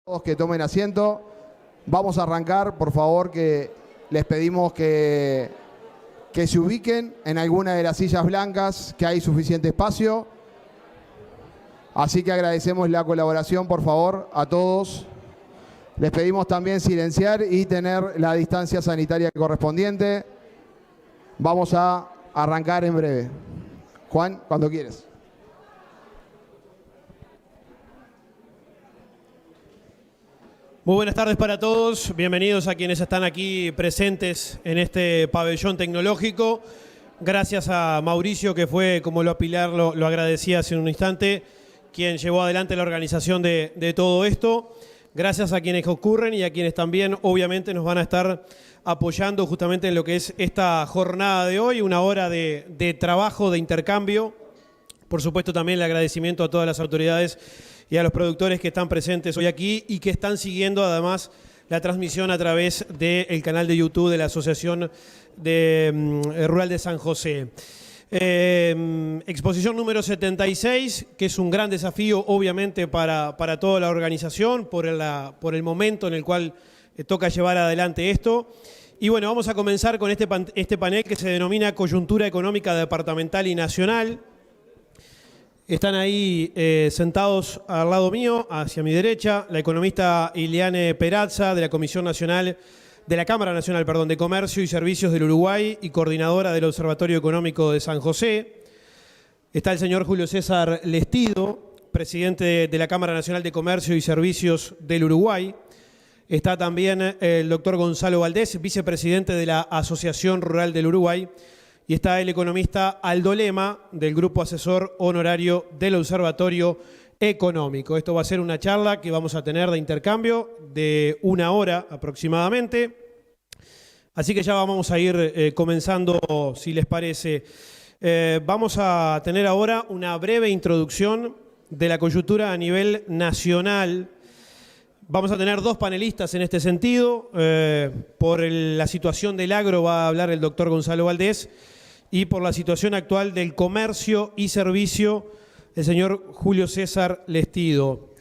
Todos que tomen asiento. Vamos a arrancar, por favor, que les pedimos que se ubiquen en alguna de las sillas blancas, que hay suficiente espacio. Así que agradecemos la colaboración, por favor, a todos. Les pedimos también silenciar y tener la distancia sanitaria correspondiente. Vamos a arrancar en breve. Juan, cuando quieres. Muy buenas tardes para todos, bienvenidos a quienes están aquí presentes en este pabellón tecnológico. Gracias a Mauricio, que fue, como Pilar lo agradecía hace un instante, quien llevó adelante la organización de todo esto. Gracias a quienes concurren y a quienes también obviamente nos van a estar apoyando justamente en lo que es esta jornada de hoy, una hora de trabajo, de intercambio. Por supuesto también el agradecimiento a todas las autoridades y a los productores que están presentes hoy aquí y que están siguiendo además la transmisión a través del canal de YouTube de la Asociación Rural de San José. Exposición número 76, que es un gran desafío obviamente para toda la organización por el momento en el cual toca llevar adelante esto. Y bueno, vamos a comenzar con este panel que se denomina Coyuntura Económica Departamental y Nacional. Están ahí sentados al lado mío, hacia mi derecha, la economista Ileana Peraza de la Comisión Nacional, de la Cámara Nacional, de Comercio y Servicios del Uruguay y coordinadora del Observatorio Económico de San José. Está el señor Julio César Lestido, presidente de la Cámara Nacional de Comercio y Servicios del Uruguay. Está también el doctor Gonzalo Valdés, vicepresidente de la Asociación Rural del Uruguay. Y está el economista Aldo Lema, del Grupo Asesor Honorario del Observatorio Económico. Esto va a ser una charla que vamos a tener de intercambio de 1 hora aproximadamente. Así que ya vamos a ir comenzando, si les parece. Vamos a tener ahora una breve introducción de la coyuntura a nivel nacional. Vamos a tener 2 panelistas en este sentido. Por la situación del agro va a hablar el doctor Gonzalo Valdés. Y por la situación actual del comercio y servicio, el señor Julio César Lestido.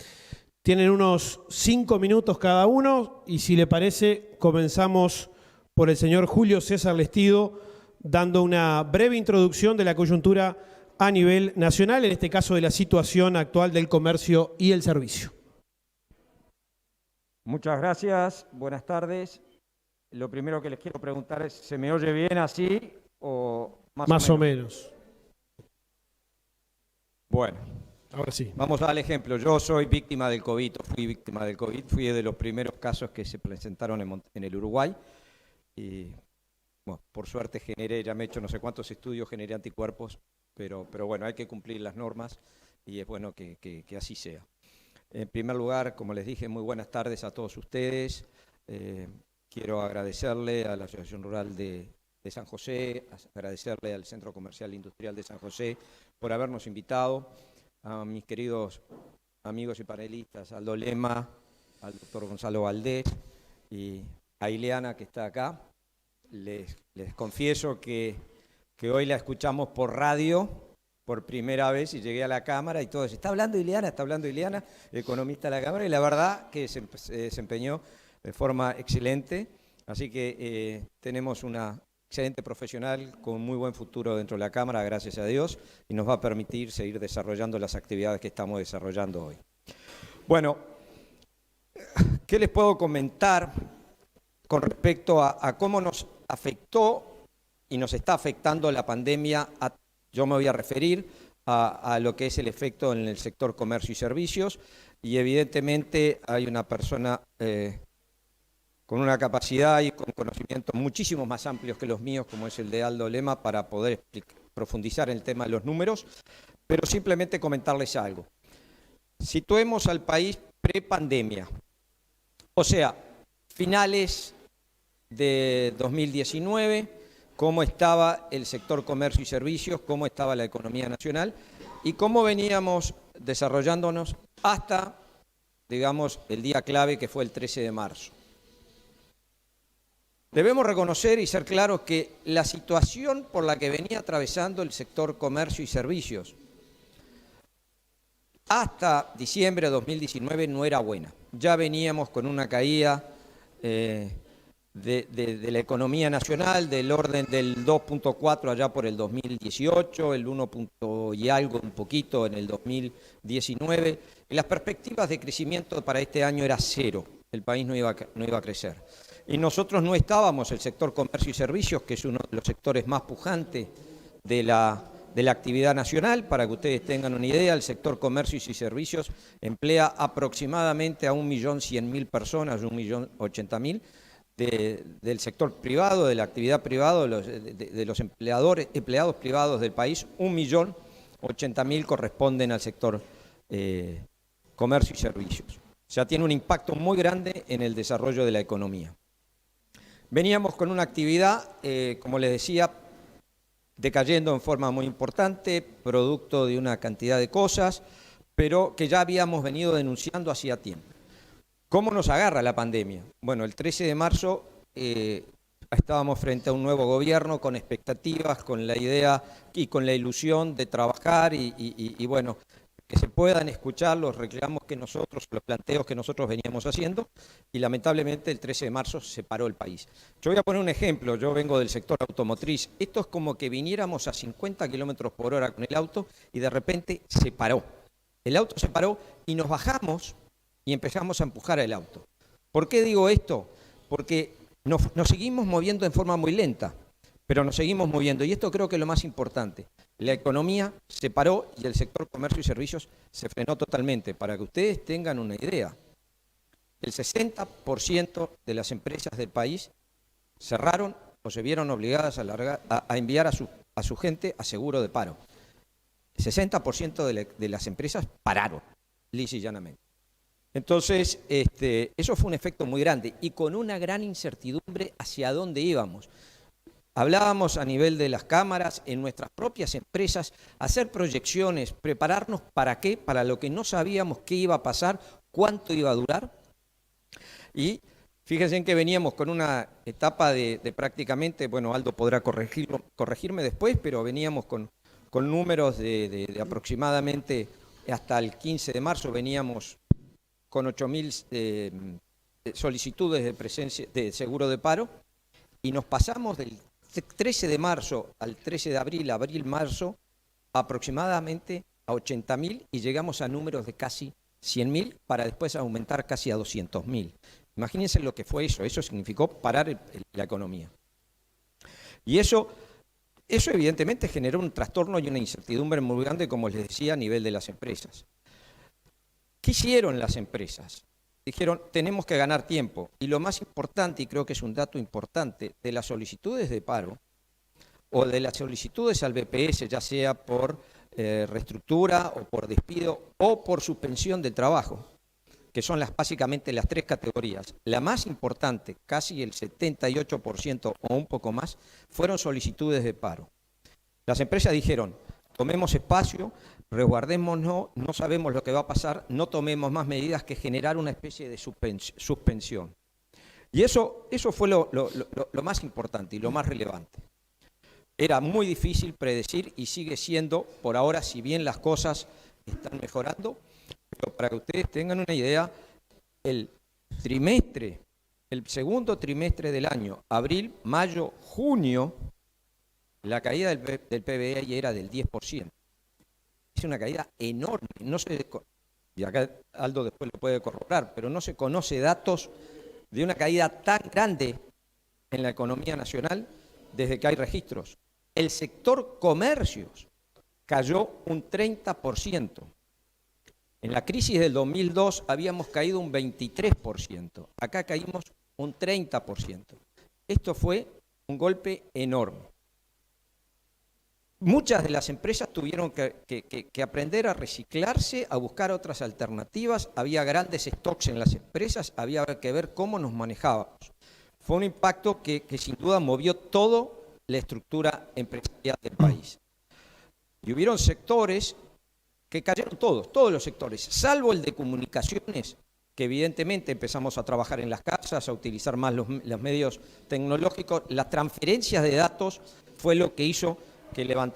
Tienen unos 5 minutos cada uno y si le parece comenzamos por el señor Julio César Lestido dando una breve introducción de la coyuntura a nivel nacional, en este caso de la situación actual del comercio y el servicio. Muchas gracias, buenas tardes. Lo primero que les quiero preguntar es, ¿se me oye bien así o más o menos? Bueno, ahora sí. Vamos al ejemplo. Yo soy víctima del COVID, fui víctima del COVID, fui de los primeros casos que se presentaron en el Uruguay y bueno, por suerte ya me he hecho no sé cuántos estudios, generé anticuerpos, pero bueno, hay que cumplir las normas y es bueno que así sea. En primer lugar, como les dije, muy buenas tardes a todos ustedes. Quiero agradecerle a la Asociación Rural de San José, agradecerle al Centro Comercial Industrial de San José por habernos invitado, a mis queridos amigos y panelistas, Aldo Lema, al doctor Gonzalo Valdés y a Ileana que está acá. Les confieso que hoy la escuchamos por radio, por primera vez, y llegué a la Cámara y todos, está hablando Ileana, economista de la Cámara, y la verdad que se desempeñó de forma excelente, así que tenemos una excelente profesional con muy buen futuro dentro de la Cámara, gracias a Dios, y nos va a permitir seguir desarrollando las actividades que estamos desarrollando hoy. Bueno, ¿qué les puedo comentar con respecto a cómo nos afectó y nos está afectando la pandemia? Yo me voy a referir a lo que es el efecto en el sector comercio y servicios, y evidentemente hay una persona con una capacidad y con conocimientos muchísimo más amplios que los míos, como es el de Aldo Lema, para poder profundizar en el tema de los números, pero simplemente comentarles algo. Situemos al país pre-pandemia, o sea, finales de 2019, cómo estaba el sector comercio y servicios, cómo estaba la economía nacional y cómo veníamos desarrollándonos hasta, digamos, el día clave que fue el 13 de marzo. Debemos reconocer y ser claros que la situación por la que venía atravesando el sector comercio y servicios hasta diciembre de 2019 no era buena. Ya veníamos con una caída de la economía nacional del orden del 2.4 allá por el 2018, el 1 y algo un poquito en el 2019. Y las perspectivas de crecimiento para este año era cero. El país no iba a crecer. Y nosotros no estábamos, el sector comercio y servicios, que es uno de los sectores más pujantes de la actividad nacional. Para que ustedes tengan una idea, el sector comercio y servicios emplea aproximadamente a 1.100.000 personas, 1.080.000 del sector privado, de la actividad privada, de los empleados privados del país. 1.080.000 corresponden al sector comercio y servicios. O sea, tiene un impacto muy grande en el desarrollo de la economía. Veníamos con una actividad, como les decía, decayendo en forma muy importante, producto de una cantidad de cosas, pero que ya habíamos venido denunciando hacía tiempo. ¿Cómo nos agarra la pandemia? Bueno, el 13 de marzo estábamos frente a un nuevo gobierno con expectativas, con la idea y con la ilusión de trabajar y bueno, que se puedan escuchar los reclamos que nosotros, los planteos que nosotros veníamos haciendo, y lamentablemente el 13 de marzo se paró el país. Yo voy a poner un ejemplo, yo vengo del sector automotriz. Esto es como que viniéramos a 50 kilómetros por hora con el auto y de repente se paró. El auto se paró y nos bajamos y empezamos a empujar el auto. ¿Por qué digo esto? Porque nos seguimos moviendo en forma muy lenta, pero nos seguimos moviendo. Y esto creo que es lo más importante. La economía se paró y el sector comercio y servicios se frenó totalmente. Para que ustedes tengan una idea, el 60% de las empresas del país cerraron o se vieron obligadas a enviar a su gente a seguro de paro. El 60% de las empresas pararon, lisa y llanamente. Entonces, eso fue un efecto muy grande y con una gran incertidumbre hacia dónde íbamos. Hablábamos a nivel de las cámaras, en nuestras propias empresas, hacer proyecciones, prepararnos ¿para qué? Para lo que no sabíamos qué iba a pasar, cuánto iba a durar. Y fíjense en que veníamos con una etapa de prácticamente, bueno, Aldo podrá corregirme después, pero veníamos con números de aproximadamente hasta el 15 de marzo, veníamos con 8.000 solicitudes de presencia de seguro de paro y nos pasamos del 13 de marzo al 13 de abril-marzo, aproximadamente a 80.000 y llegamos a números de casi 100.000 para después aumentar casi a 200.000. Imagínense lo que fue eso. Eso significó parar la economía. Y eso evidentemente generó un trastorno y una incertidumbre muy grande, como les decía, a nivel de las empresas. ¿Qué hicieron las empresas? Dijeron, tenemos que ganar tiempo. Y lo más importante, y creo que es un dato importante, de las solicitudes de paro o de las solicitudes al BPS, ya sea por reestructura o por despido o por suspensión del trabajo, que son básicamente las tres categorías. La más importante, casi el 78% o un poco más, fueron solicitudes de paro. Las empresas dijeron, tomemos espacio, resguardémonos, no sabemos lo que va a pasar, no tomemos más medidas que generar una especie de suspensión. Y eso fue lo más importante y lo más relevante. Era muy difícil predecir y sigue siendo, por ahora, si bien las cosas están mejorando, pero para que ustedes tengan una idea, el segundo trimestre del año, abril, mayo, junio, la caída del PBI era del 10%. Es una caída enorme. No se, y acá Aldo después lo puede corroborar, pero no se conoce datos de una caída tan grande en la economía nacional desde que hay registros. El sector comercios cayó un 30%. En la crisis del 2002 habíamos caído un 23%. Acá caímos un 30%. Esto fue un golpe enorme. Muchas de las empresas tuvieron que aprender a reciclarse, a buscar otras alternativas. Había grandes stocks en las empresas, había que ver cómo nos manejábamos. Fue un impacto que sin duda movió toda la estructura empresarial del país. Y hubieron sectores que cayeron todos los sectores, salvo el de comunicaciones, que evidentemente empezamos a trabajar en las casas, a utilizar más los medios tecnológicos. Las transferencias de datos fue lo que hizo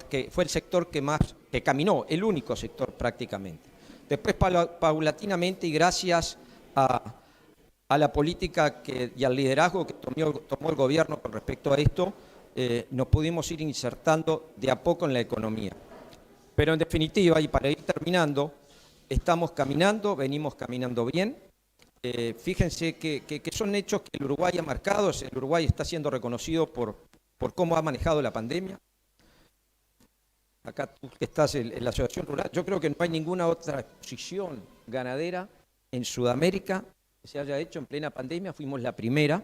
que fue el sector que caminó, el único sector prácticamente. Después, paulatinamente y gracias a la política y al liderazgo que tomó el gobierno con respecto a esto, nos pudimos ir insertando de a poco en la economía. Pero en definitiva, y para ir terminando, estamos caminando, venimos caminando bien. Fíjense que son hechos que el Uruguay ha marcado. El Uruguay está siendo reconocido por cómo ha manejado la pandemia. Acá tú que estás en la Asociación Rural, yo creo que no hay ninguna otra exposición ganadera en Sudamérica que se haya hecho en plena pandemia. Fuimos la primera.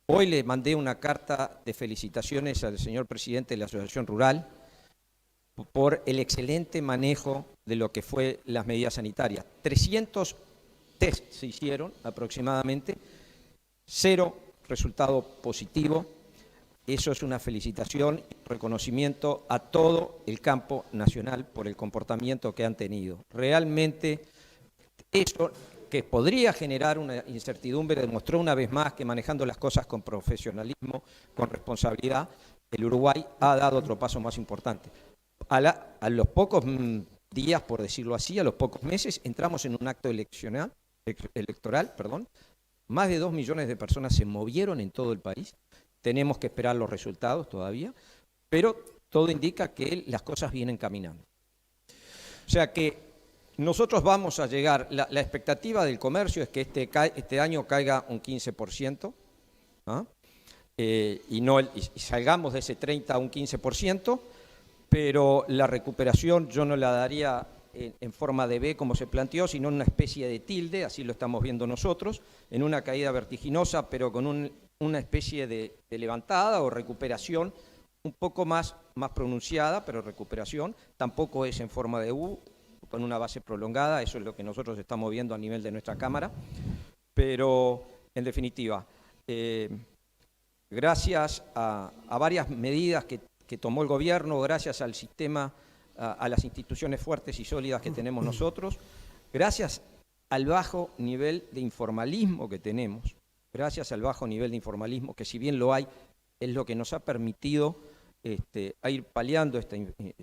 Hoy le mandé una carta de felicitaciones al señor presidente de la Asociación Rural por el excelente manejo de lo que fue las medidas sanitarias. 300 test se hicieron aproximadamente, 0 resultado positivo. Eso es una felicitación y reconocimiento a todo el campo nacional por el comportamiento que han tenido. Realmente eso que podría generar una incertidumbre demostró una vez más que manejando las cosas con profesionalismo, con responsabilidad, el Uruguay ha dado otro paso más importante. A los pocos días, por decirlo así, a los pocos meses, entramos en un acto electoral, más de 2 millones de personas se movieron en todo el país. Tenemos que esperar los resultados todavía, pero todo indica que las cosas vienen caminando. O sea que nosotros vamos a llegar, la expectativa del comercio es que este año caiga un 15%, ¿ah? Y salgamos de ese 30 a un 15%, pero la recuperación yo no la daría en forma de V como se planteó, sino en una especie de tilde, así lo estamos viendo nosotros, en una caída vertiginosa, pero con una especie de levantada o recuperación un poco más pronunciada, pero recuperación, tampoco es en forma de U, con una base prolongada, eso es lo que nosotros estamos viendo a nivel de nuestra Cámara, pero en definitiva, gracias a varias medidas que tomó el gobierno, gracias al sistema, a las instituciones fuertes y sólidas que tenemos nosotros, gracias al bajo nivel de informalismo que tenemos, que si bien lo hay, es lo que nos ha permitido a ir paliando esta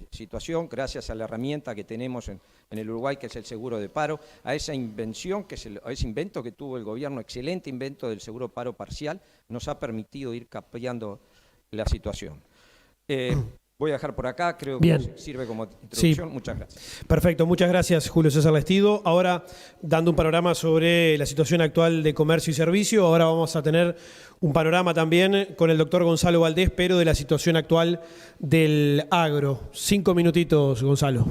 situación, gracias a la herramienta que tenemos en el Uruguay, que es el seguro de paro, a esa invención, a ese invento que tuvo el gobierno, excelente invento del seguro paro parcial, nos ha permitido ir cambiando la situación. Voy a dejar por acá, creo que sirve como introducción. Sí. Muchas gracias. Perfecto, muchas gracias Julio César Lestido. Ahora, dando un panorama sobre la situación actual de comercio y servicio, ahora vamos a tener un panorama también con el doctor Gonzalo Valdés, pero de la situación actual del agro. 5 minutitos, Gonzalo.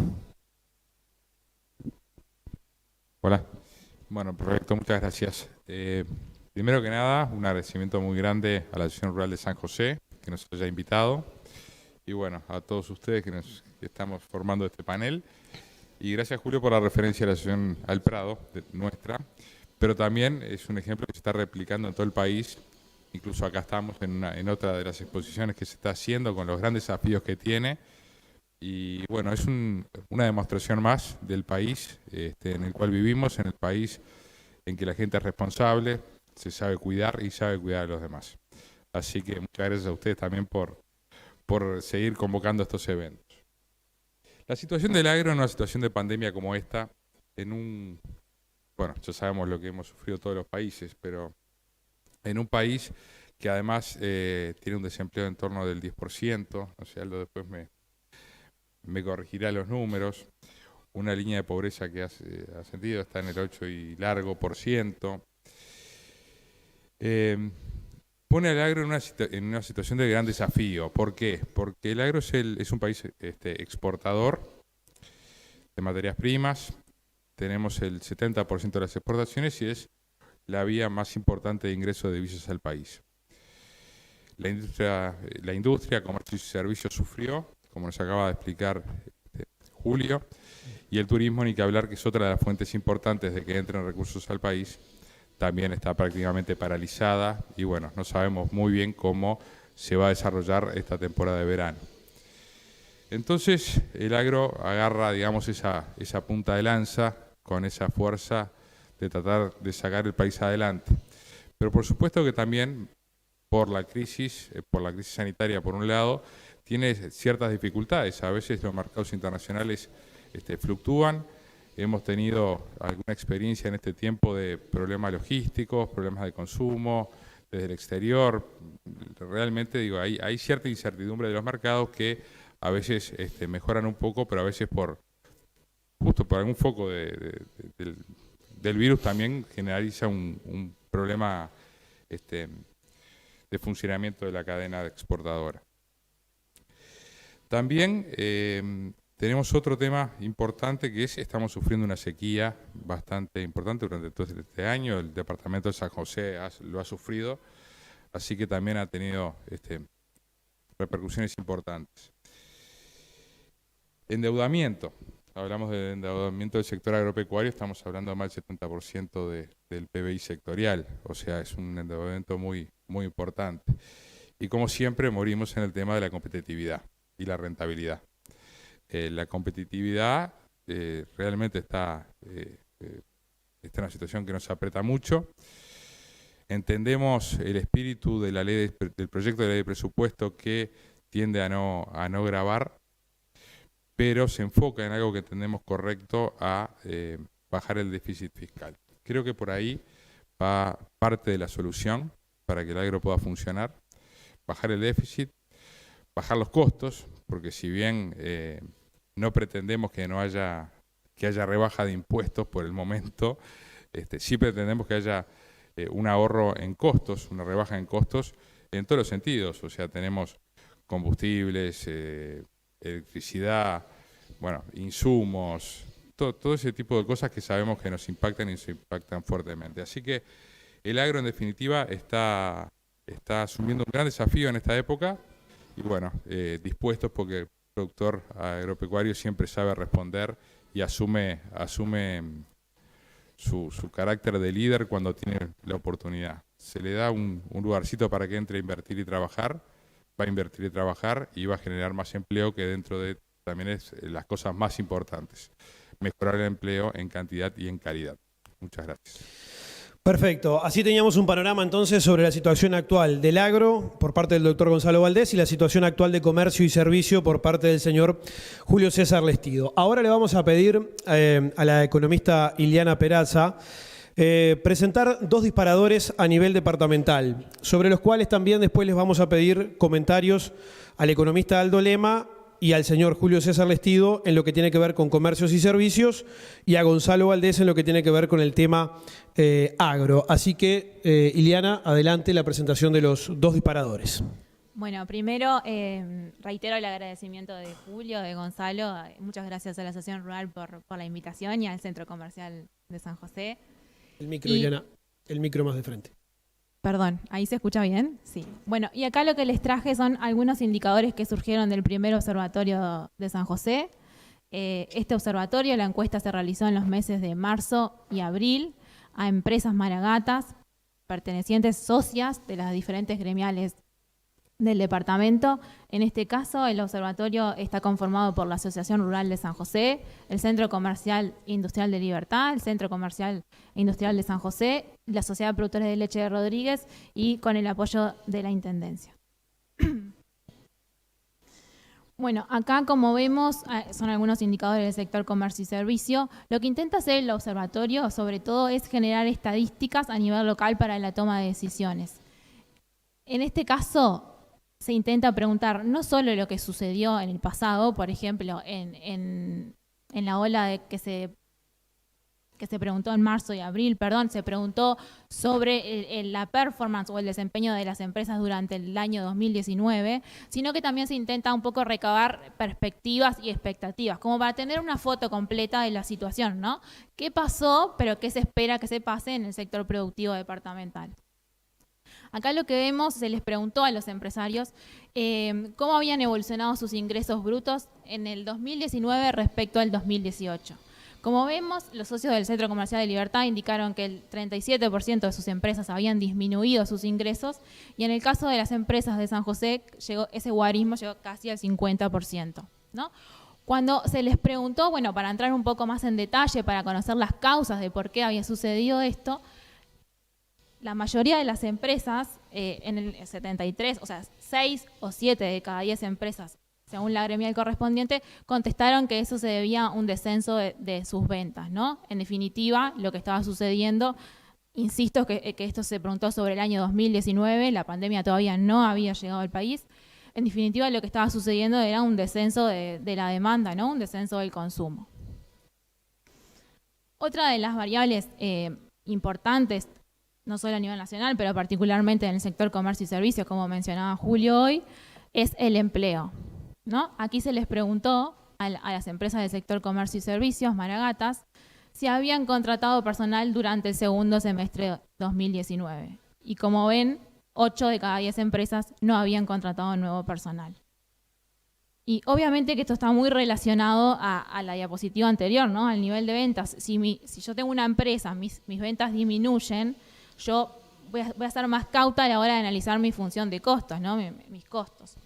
Hola. Bueno, perfecto, muchas gracias. Primero que nada, un agradecimiento muy grande a la Asociación Rural de San José, que nos haya invitado. Y bueno, a todos ustedes que estamos formando este panel. Y gracias, Julio, por la referencia a la Asociación Al Prado, nuestra. Pero también es un ejemplo que se está replicando en todo el país. Incluso acá estamos en otra de las exposiciones que se está haciendo con los grandes desafíos que tiene. Y bueno, es una demostración más del país en el cual vivimos, en el país en que la gente es responsable, se sabe cuidar y sabe cuidar a los demás. Así que muchas gracias a ustedes también por seguir convocando estos eventos. La situación del agro en una situación de pandemia como esta, bueno, ya sabemos lo que hemos sufrido todos los países, pero en un país que además tiene un desempleo en torno del 10%, o sea, Aldo después me corregirá los números, una línea de pobreza que ha ascendido, está en el 8 y largo %. Pone al agro en una situación de gran desafío. ¿Por qué? Porque el agro es un país exportador de materias primas, tenemos el 70% de las exportaciones y es la vía más importante de ingreso de divisas al país. La industria, comercio y servicios sufrió, como nos acaba de explicar Julio, y el turismo, ni que hablar, que es otra de las fuentes importantes de que entren recursos al país, también está prácticamente paralizada y bueno, no sabemos muy bien cómo se va a desarrollar esta temporada de verano. Entonces el agro agarra, digamos, esa punta de lanza con esa fuerza de tratar de sacar el país adelante. Pero por supuesto que también por la crisis sanitaria por un lado, tiene ciertas dificultades. A veces los mercados internacionales fluctúan, hemos tenido alguna experiencia en este tiempo de problemas logísticos, problemas de consumo desde el exterior. Realmente digo, hay cierta incertidumbre de los mercados que a veces mejoran un poco, pero a veces justo por algún foco del virus también generaliza un problema de funcionamiento de la cadena exportadora. También tenemos otro tema importante que estamos sufriendo una sequía bastante importante durante todo este año. El departamento de San José lo ha sufrido, así que también ha tenido repercusiones importantes. Endeudamiento. Hablamos del endeudamiento del sector agropecuario, estamos hablando de más del 70% del PBI sectorial, o sea, es un endeudamiento muy, muy importante. Y como siempre, morimos en el tema de la competitividad y la rentabilidad. La competitividad realmente está en una situación que nos aprieta mucho. Entendemos el espíritu de la ley del proyecto de ley de presupuesto que tiende a no gravar, pero se enfoca en algo que entendemos correcto a bajar el déficit fiscal. Creo que por ahí va parte de la solución para que el agro pueda funcionar, bajar el déficit, bajar los costos, porque si bien no pretendemos que haya rebaja de impuestos por el momento, sí pretendemos que haya un ahorro en costos, una rebaja en costos en todos los sentidos. O sea, tenemos combustibles, electricidad, bueno, insumos, todo ese tipo de cosas que sabemos que nos impactan y nos impactan fuertemente. Así que el agro, en definitiva, está asumiendo un gran desafío en esta época y, bueno, dispuestos porque el productor agropecuario siempre sabe responder y asume su carácter de líder cuando tiene la oportunidad. Se le da un lugarcito para que entre a invertir y trabajar, va a invertir y trabajar y va a generar más empleo, que dentro de también es las cosas más importantes. Mejorar el empleo en cantidad y en calidad. Muchas gracias. Perfecto. Así teníamos un panorama entonces sobre la situación actual del agro por parte del doctor Gonzalo Valdés y la situación actual de comercio y servicio por parte del señor Julio César Lestido. Ahora le vamos a pedir a la economista Iliana Peraza presentar dos disparadores a nivel departamental, sobre los cuales también después les vamos a pedir comentarios al economista Aldo Lema y al señor Julio César Lestido en lo que tiene que ver con comercios y servicios, y a Gonzalo Valdés en lo que tiene que ver con el tema agro. Así que, Iliana, adelante la presentación de los dos disparadores. Bueno, primero reitero el agradecimiento de Julio, de Gonzalo. Muchas gracias a la Asociación Rural por la invitación y al Centro Comercial de San José. El micro, Iliana, el micro más de frente. Perdón, ¿ahí se escucha bien? Sí. Bueno, y acá lo que les traje son algunos indicadores que surgieron del primer observatorio de San José. Este observatorio, la encuesta se realizó en los meses de marzo y abril a empresas maragatas, pertenecientes socias de las diferentes gremiales del departamento. En este caso, el observatorio está conformado por la Asociación Rural de San José, el Centro Comercial Industrial de Libertad, el Centro Comercial Industrial de San José, la Sociedad de Productores de Leche de Rodríguez y con el apoyo de la Intendencia. Bueno, acá como vemos son algunos indicadores del sector comercio y servicio. Lo que intenta hacer el observatorio sobre todo es generar estadísticas a nivel local para la toma de decisiones. En este caso se intenta preguntar no solo lo que sucedió en el pasado, por ejemplo, en la ola que se preguntó en marzo y abril, se preguntó sobre la performance o el desempeño de las empresas durante el año 2019, sino que también se intenta un poco recabar perspectivas y expectativas, como para tener una foto completa de la situación, ¿no? ¿Qué pasó, pero qué se espera que se pase en el sector productivo departamental? Acá lo que vemos, se les preguntó a los empresarios cómo habían evolucionado sus ingresos brutos en el 2019 respecto al 2018. Como vemos, los socios del Centro Comercial de Libertad indicaron que el 37% de sus empresas habían disminuido sus ingresos y en el caso de las empresas de San José, ese guarismo llegó casi al 50%, ¿no? Cuando se les preguntó, bueno, para entrar un poco más en detalle, para conocer las causas de por qué había sucedido esto, la mayoría de las empresas, en el 73, o sea, 6 o 7 de cada 10 empresas según la gremial correspondiente, contestaron que eso se debía a un descenso de sus ventas, ¿no? En definitiva, lo que estaba sucediendo, insisto que esto se preguntó sobre el año 2019, la pandemia todavía no había llegado al país. En definitiva, lo que estaba sucediendo era un descenso de la demanda, ¿no? Un descenso del consumo. Otra de las variables importantes, no solo a nivel nacional, pero particularmente en el sector comercio y servicios, como mencionaba Julio hoy, es el empleo, ¿no? Aquí se les preguntó a las empresas del sector comercio y servicios, Maragatas, si habían contratado personal durante el segundo semestre de 2019. Y como ven, 8 de cada 10 empresas no habían contratado nuevo personal. Y obviamente que esto está muy relacionado a la diapositiva anterior, ¿no? Al nivel de ventas. Si yo tengo una empresa, mis ventas disminuyen, yo voy a ser más cauta a la hora de analizar mi función de costos, ¿no? Mis costos.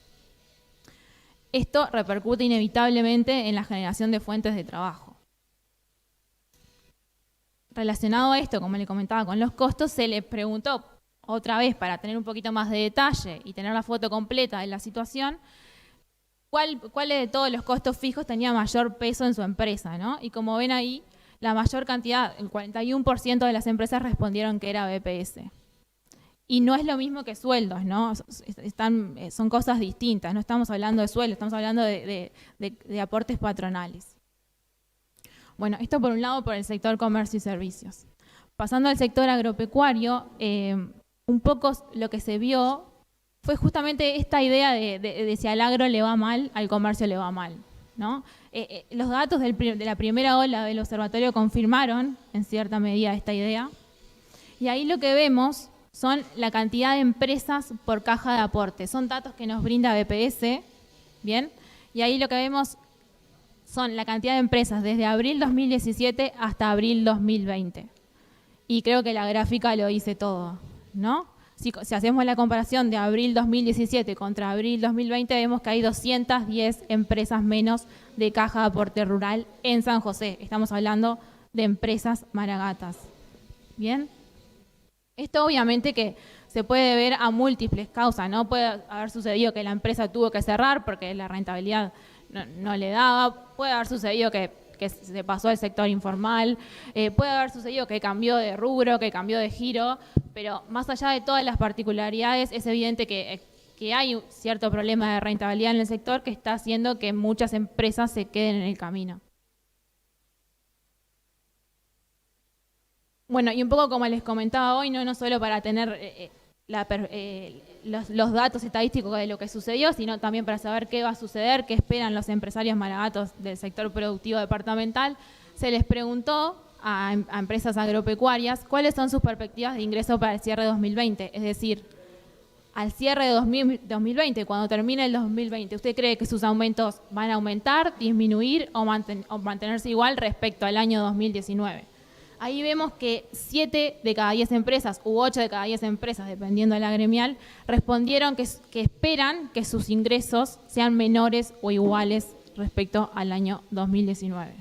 Esto repercute inevitablemente en la generación de fuentes de trabajo. Relacionado a esto, como le comentaba, con los costos, se le preguntó otra vez, para tener un poquito más de detalle y tener la foto completa de la situación, ¿cuál de todos los costos fijos tenía mayor peso en su empresa, ¿no? Y como ven ahí, la mayor cantidad, el 41% de las empresas respondieron que era BPS. Y no es lo mismo que sueldos, ¿no? Son cosas distintas, no estamos hablando de sueldos, estamos hablando de aportes patronales. Bueno, esto por un lado por el sector comercio y servicios. Pasando al sector agropecuario, un poco lo que se vio fue justamente esta idea de si al agro le va mal, al comercio le va mal, ¿no? Los datos de la primera ola del observatorio confirmaron en cierta medida esta idea. Y ahí lo que vemos son la cantidad de empresas por caja de aporte. Son datos que nos brinda BPS, ¿bien? Y ahí lo que vemos son la cantidad de empresas desde abril 2017 hasta abril 2020. Y creo que la gráfica lo dice todo, ¿no? Si hacemos la comparación de abril 2017 contra abril 2020, vemos que hay 210 empresas menos de caja de aporte rural en San José. Estamos hablando de empresas Maragatas. ¿Bien? Esto obviamente que se puede ver a múltiples causas, ¿no? Puede haber sucedido que la empresa tuvo que cerrar porque la rentabilidad no le daba, puede haber sucedido que se pasó al sector informal, puede haber sucedido que cambió de rubro, que cambió de giro, pero más allá de todas las particularidades, es evidente que hay un cierto problema de rentabilidad en el sector que está haciendo que muchas empresas se queden en el camino. Bueno, y un poco como les comentaba hoy, no solo para tener los datos estadísticos de lo que sucedió, sino también para saber qué va a suceder, qué esperan los empresarios maragatos del sector productivo departamental, se les preguntó a empresas agropecuarias cuáles son sus perspectivas de ingreso para el cierre de 2020, es decir, al cierre de 2020, cuando termine el 2020, ¿usted cree que sus aumentos van a aumentar, disminuir o mantenerse igual respecto al año 2019? Ahí vemos que 7 de cada 10 empresas u 8 de cada 10 empresas, dependiendo de la gremial, respondieron que esperan que sus ingresos sean menores o iguales respecto al año 2019.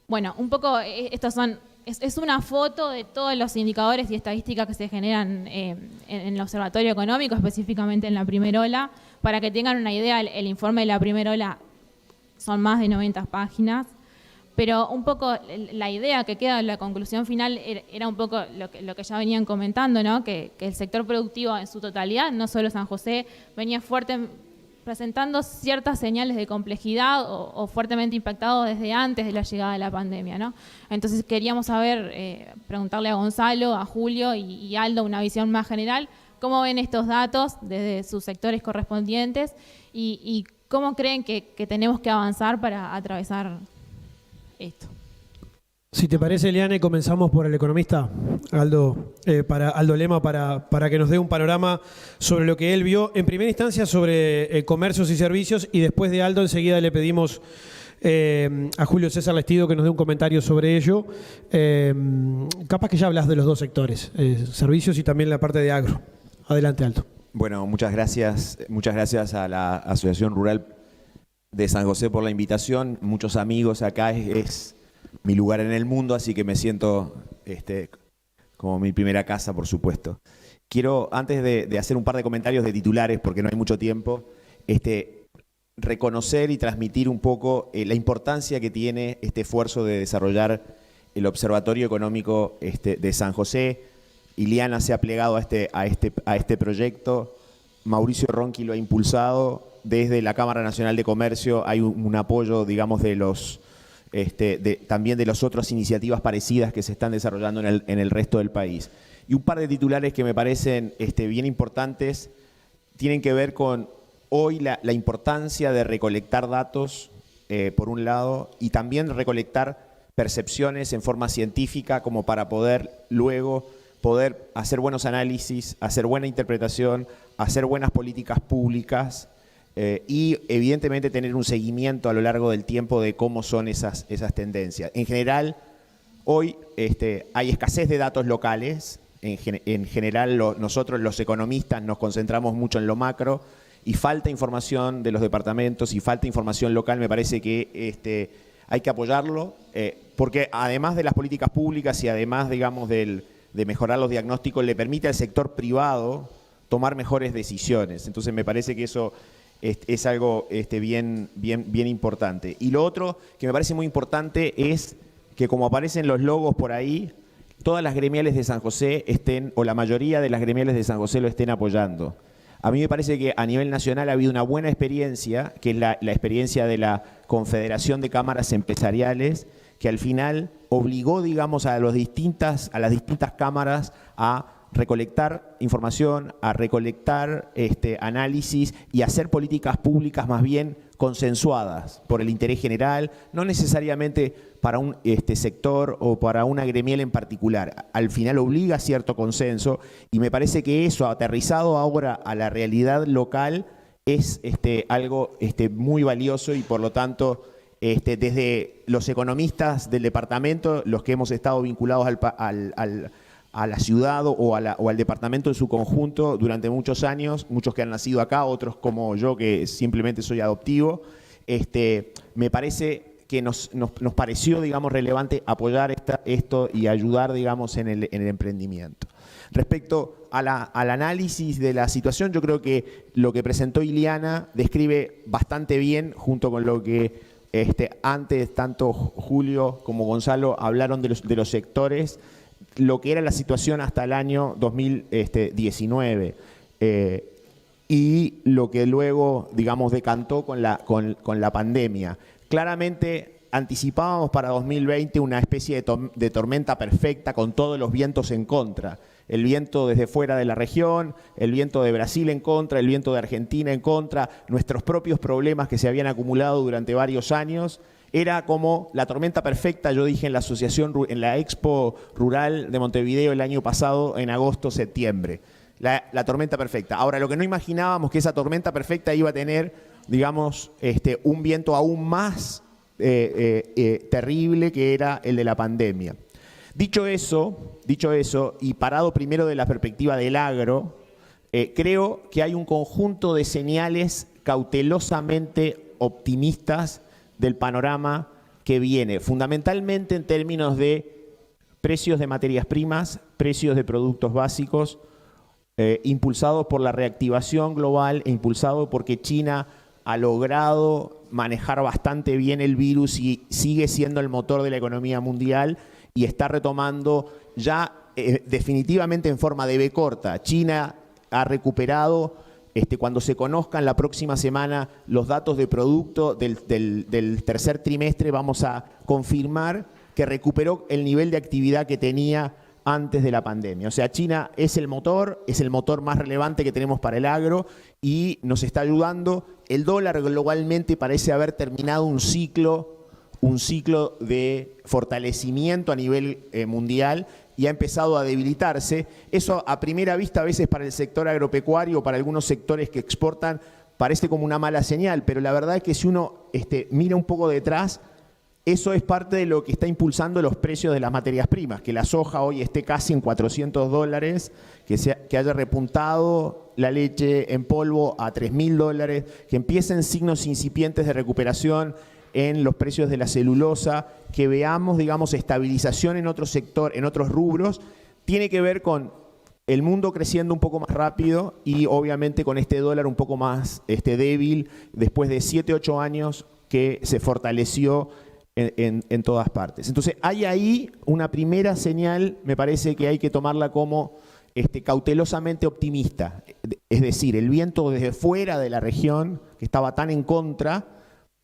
Bueno, un poco es una foto de todos los indicadores y estadísticas que se generan en el Observatorio Económico, específicamente en la primera ola. Para que tengan una idea, el informe de la primera ola son más de 90 páginas. Pero un poco la idea que queda en la conclusión final era un poco lo que ya venían comentando, ¿no? Que el sector productivo en su totalidad, no solo San José, venía presentando ciertas señales de complejidad o fuertemente impactado desde antes de la llegada de la pandemia, ¿no? Entonces queríamos saber, preguntarle a Gonzalo, a Julio y Aldo una visión más general, cómo ven estos datos desde sus sectores correspondientes y cómo creen que tenemos que avanzar para atravesar esto. Si te parece, Eliane, comenzamos por el economista Aldo Lema para que nos dé un panorama sobre lo que él vio, en primera instancia sobre comercios y servicios, y después de Aldo enseguida le pedimos a Julio César Lestido que nos dé un comentario sobre ello. Capaz que ya hablas de los dos sectores, servicios y también la parte de agro. Adelante, Aldo. Bueno, muchas gracias a la Asociación Rural de San José por la invitación, muchos amigos acá, es mi lugar en el mundo, así que me siento como mi primera casa, por supuesto. quiero, antes de hacer un par de comentarios de titulares, porque no hay mucho tiempo, reconocer y transmitir un poco la importancia que tiene este esfuerzo de desarrollar el Observatorio Económico de San José. Ileana se ha plegado a este proyecto, Mauricio Ronchi lo ha impulsado, desde la Cámara Nacional de Comercio hay un apoyo, digamos, también de las otras iniciativas parecidas que se están desarrollando en el resto del país. Y un par de titulares que me parecen bien importantes tienen que ver con hoy la importancia de recolectar datos, por un lado, y también recolectar percepciones en forma científica como para poder luego hacer buenos análisis, hacer buena interpretación, hacer buenas políticas públicas y evidentemente tener un seguimiento a lo largo del tiempo de cómo son esas tendencias. En general, hoy hay escasez de datos locales. En general, nosotros los economistas nos concentramos mucho en lo macro y falta información de los departamentos y falta información local. Me parece que hay que apoyarlo porque además de las políticas públicas y además, digamos, de mejorar los diagnósticos, le permite al sector privado tomar mejores decisiones. Entonces me parece que eso es algo bien importante. Y lo otro que me parece muy importante es que, como aparecen los logos por ahí, todas las gremiales de San José o la mayoría de las gremiales de San José lo estén apoyando. A mí me parece que a nivel nacional ha habido una buena experiencia, que es la experiencia de la Confederación de Cámaras Empresariales, que al final obligó, digamos, a las distintas cámaras a recolectar información, a recolectar análisis y hacer políticas públicas más bien consensuadas por el interés general, no necesariamente para un sector o para una gremial en particular. Al final obliga a cierto consenso y me parece que eso, aterrizado ahora a la realidad local, es algo muy valioso y por lo tanto desde los economistas del departamento, los que hemos estado vinculados a la ciudad o al departamento en su conjunto durante muchos años, muchos que han nacido acá, otros como yo que simplemente soy adoptivo, me parece que nos pareció, digamos, relevante apoyar esto y ayudar, digamos, en el emprendimiento. Respecto al análisis de la situación, yo creo que lo que presentó Ileana describe bastante bien, junto con lo que antes tanto Julio como Gonzalo hablaron de los sectores, lo que era la situación hasta el año 2019 y lo que luego, digamos, decantó con la pandemia. Claramente anticipábamos para 2020 una especie de tormenta perfecta con todos los vientos en contra. El viento desde fuera de la región, el viento de Brasil en contra, el viento de Argentina en contra, nuestros propios problemas que se habían acumulado durante varios años. Era como la tormenta perfecta, yo dije en la asociación, en la Expo Rural de Montevideo el año pasado, en agosto, septiembre. La tormenta perfecta. Ahora, lo que no imaginábamos que esa tormenta perfecta iba a tener, digamos, un viento aún más terrible que era el de la pandemia. Dicho eso, y parado primero de la perspectiva del agro, creo que hay un conjunto de señales cautelosamente optimistas del panorama que viene, fundamentalmente en términos de precios de materias primas, precios de productos básicos, impulsados por la reactivación global e impulsado porque China ha logrado manejar bastante bien el virus y sigue siendo el motor de la economía mundial y está retomando ya definitivamente en forma de V corta. China ha recuperado, cuando se conozcan la próxima semana los datos de producto del tercer trimestre, vamos a confirmar que recuperó el nivel de actividad que tenía antes de la pandemia. O sea, China es el motor más relevante que tenemos para el agro y nos está ayudando. El dólar globalmente parece haber terminado un ciclo de fortalecimiento a nivel mundial y ha empezado a debilitarse. Eso a primera vista a veces para el sector agropecuario, para algunos sectores que exportan, parece como una mala señal, pero la verdad es que si uno mira un poco detrás, eso es parte de lo que está impulsando los precios de las materias primas, que la soja hoy esté casi en $400, que haya repuntado la leche en polvo a $3.000, que empiecen signos incipientes de recuperación en los precios de la celulosa, que veamos, digamos, estabilización en otro sector, en otros rubros, tiene que ver con el mundo creciendo un poco más rápido y obviamente con este dólar un poco más débil después de 7, 8 años que se fortaleció en todas partes. Entonces hay ahí una primera señal, me parece que hay que tomarla como cautelosamente optimista. Es decir, el viento desde fuera de la región, que estaba tan en contra,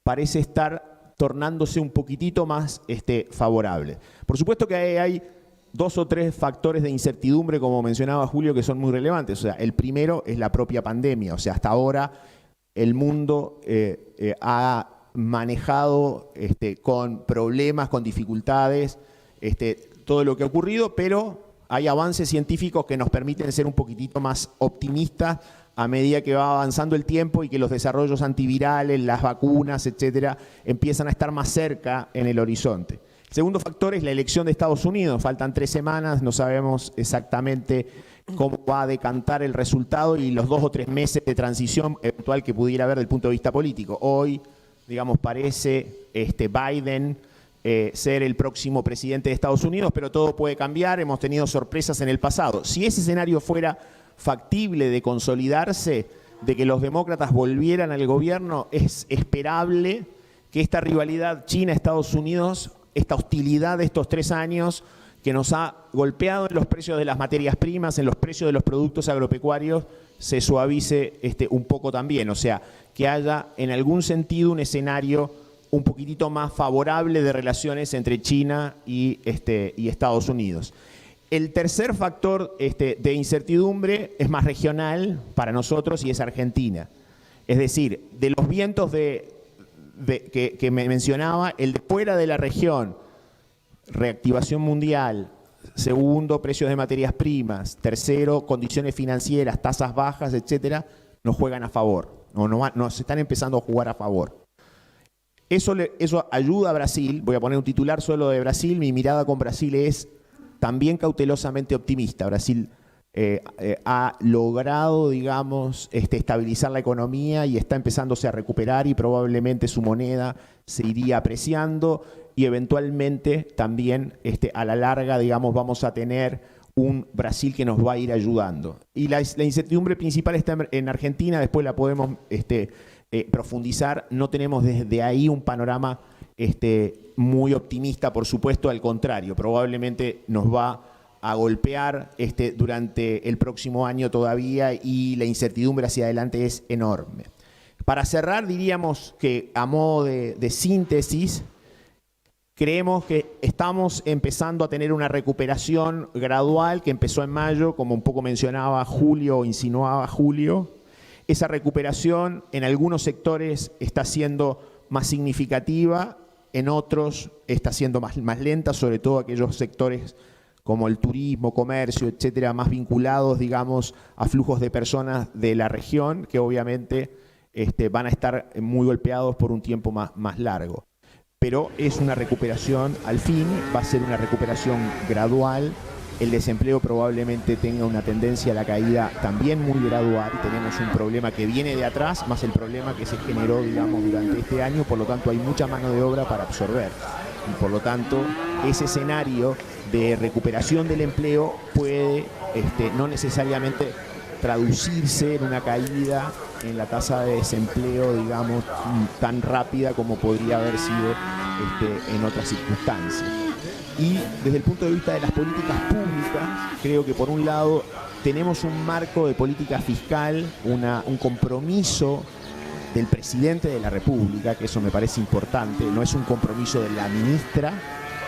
parece estar tornándose un poquitito más favorable. Por supuesto que hay 2 o 3 factores de incertidumbre, como mencionaba Julio, que son muy relevantes. O sea, el primero es la propia pandemia. O sea, hasta ahora el mundo ha manejado con problemas, con dificultades, todo lo que ha ocurrido, pero hay avances científicos que nos permiten ser un poquitito más optimistas a medida que va avanzando el tiempo y que los desarrollos antivirales, las vacunas, etcétera, empiezan a estar más cerca en el horizonte. El segundo factor es la elección de Estados Unidos. Faltan 3 semanas, no sabemos exactamente cómo va a decantar el resultado y los 2 o 3 meses de transición eventual que pudiera haber desde el punto de vista político. Hoy, digamos, parece Biden ser el próximo presidente de Estados Unidos, pero todo puede cambiar, hemos tenido sorpresas en el pasado. Si ese escenario fuera factible de consolidarse, de que los demócratas volvieran al gobierno, es esperable que esta rivalidad China-Estados Unidos, esta hostilidad de estos 3 años que nos ha golpeado en los precios de las materias primas, en los precios de los productos agropecuarios, se suavice un poco también. O sea, que haya en algún sentido un escenario un poquitito más favorable de relaciones entre China y Estados Unidos. El tercer factor de incertidumbre es más regional para nosotros y es Argentina. Es decir, de los vientos que me mencionaba, el de fuera de la región, reactivación mundial, segundo, precios de materias primas, tercero, condiciones financieras, tasas bajas, etcétera, nos juegan a favor, nos están empezando a jugar a favor. Eso ayuda a Brasil. Voy a poner un titular solo de Brasil. Mi mirada con Brasil es también cautelosamente optimista. Brasil ha logrado, digamos, estabilizar la economía y está empezándose a recuperar y probablemente su moneda se iría apreciando y eventualmente también a la larga, digamos, vamos a tener un Brasil que nos va a ir ayudando. Y la incertidumbre principal está en Argentina, después la podemos profundizar. No tenemos desde ahí un panorama muy optimista, por supuesto, al contrario, probablemente nos va a golpear durante el próximo año todavía y la incertidumbre hacia adelante es enorme. Para cerrar, diríamos que a modo de síntesis, creemos que estamos empezando a tener una recuperación gradual que empezó en mayo, como un poco mencionaba Julio o insinuaba Julio. Esa recuperación en algunos sectores está siendo más significativa, en otros está siendo más lenta, sobre todo aquellos sectores como el turismo, comercio, etcétera, más vinculados, digamos, a flujos de personas de la región, que obviamente van a estar muy golpeados por un tiempo más largo. Pero es una recuperación, al fin, va a ser una recuperación gradual. El desempleo probablemente tenga una tendencia a la caída también muy gradual. Tenemos un problema que viene de atrás, más el problema que se generó, digamos, durante este año. Por lo tanto, hay mucha mano de obra para absorber. Y por lo tanto, ese escenario de recuperación del empleo puede no necesariamente traducirse en una caída en la tasa de desempleo, digamos, tan rápida como podría haber sido en otras circunstancias. Y desde el punto de vista de las políticas públicas, creo que por un lado tenemos un marco de política fiscal, un compromiso del presidente de la República, que eso me parece importante, no es un compromiso de la ministra,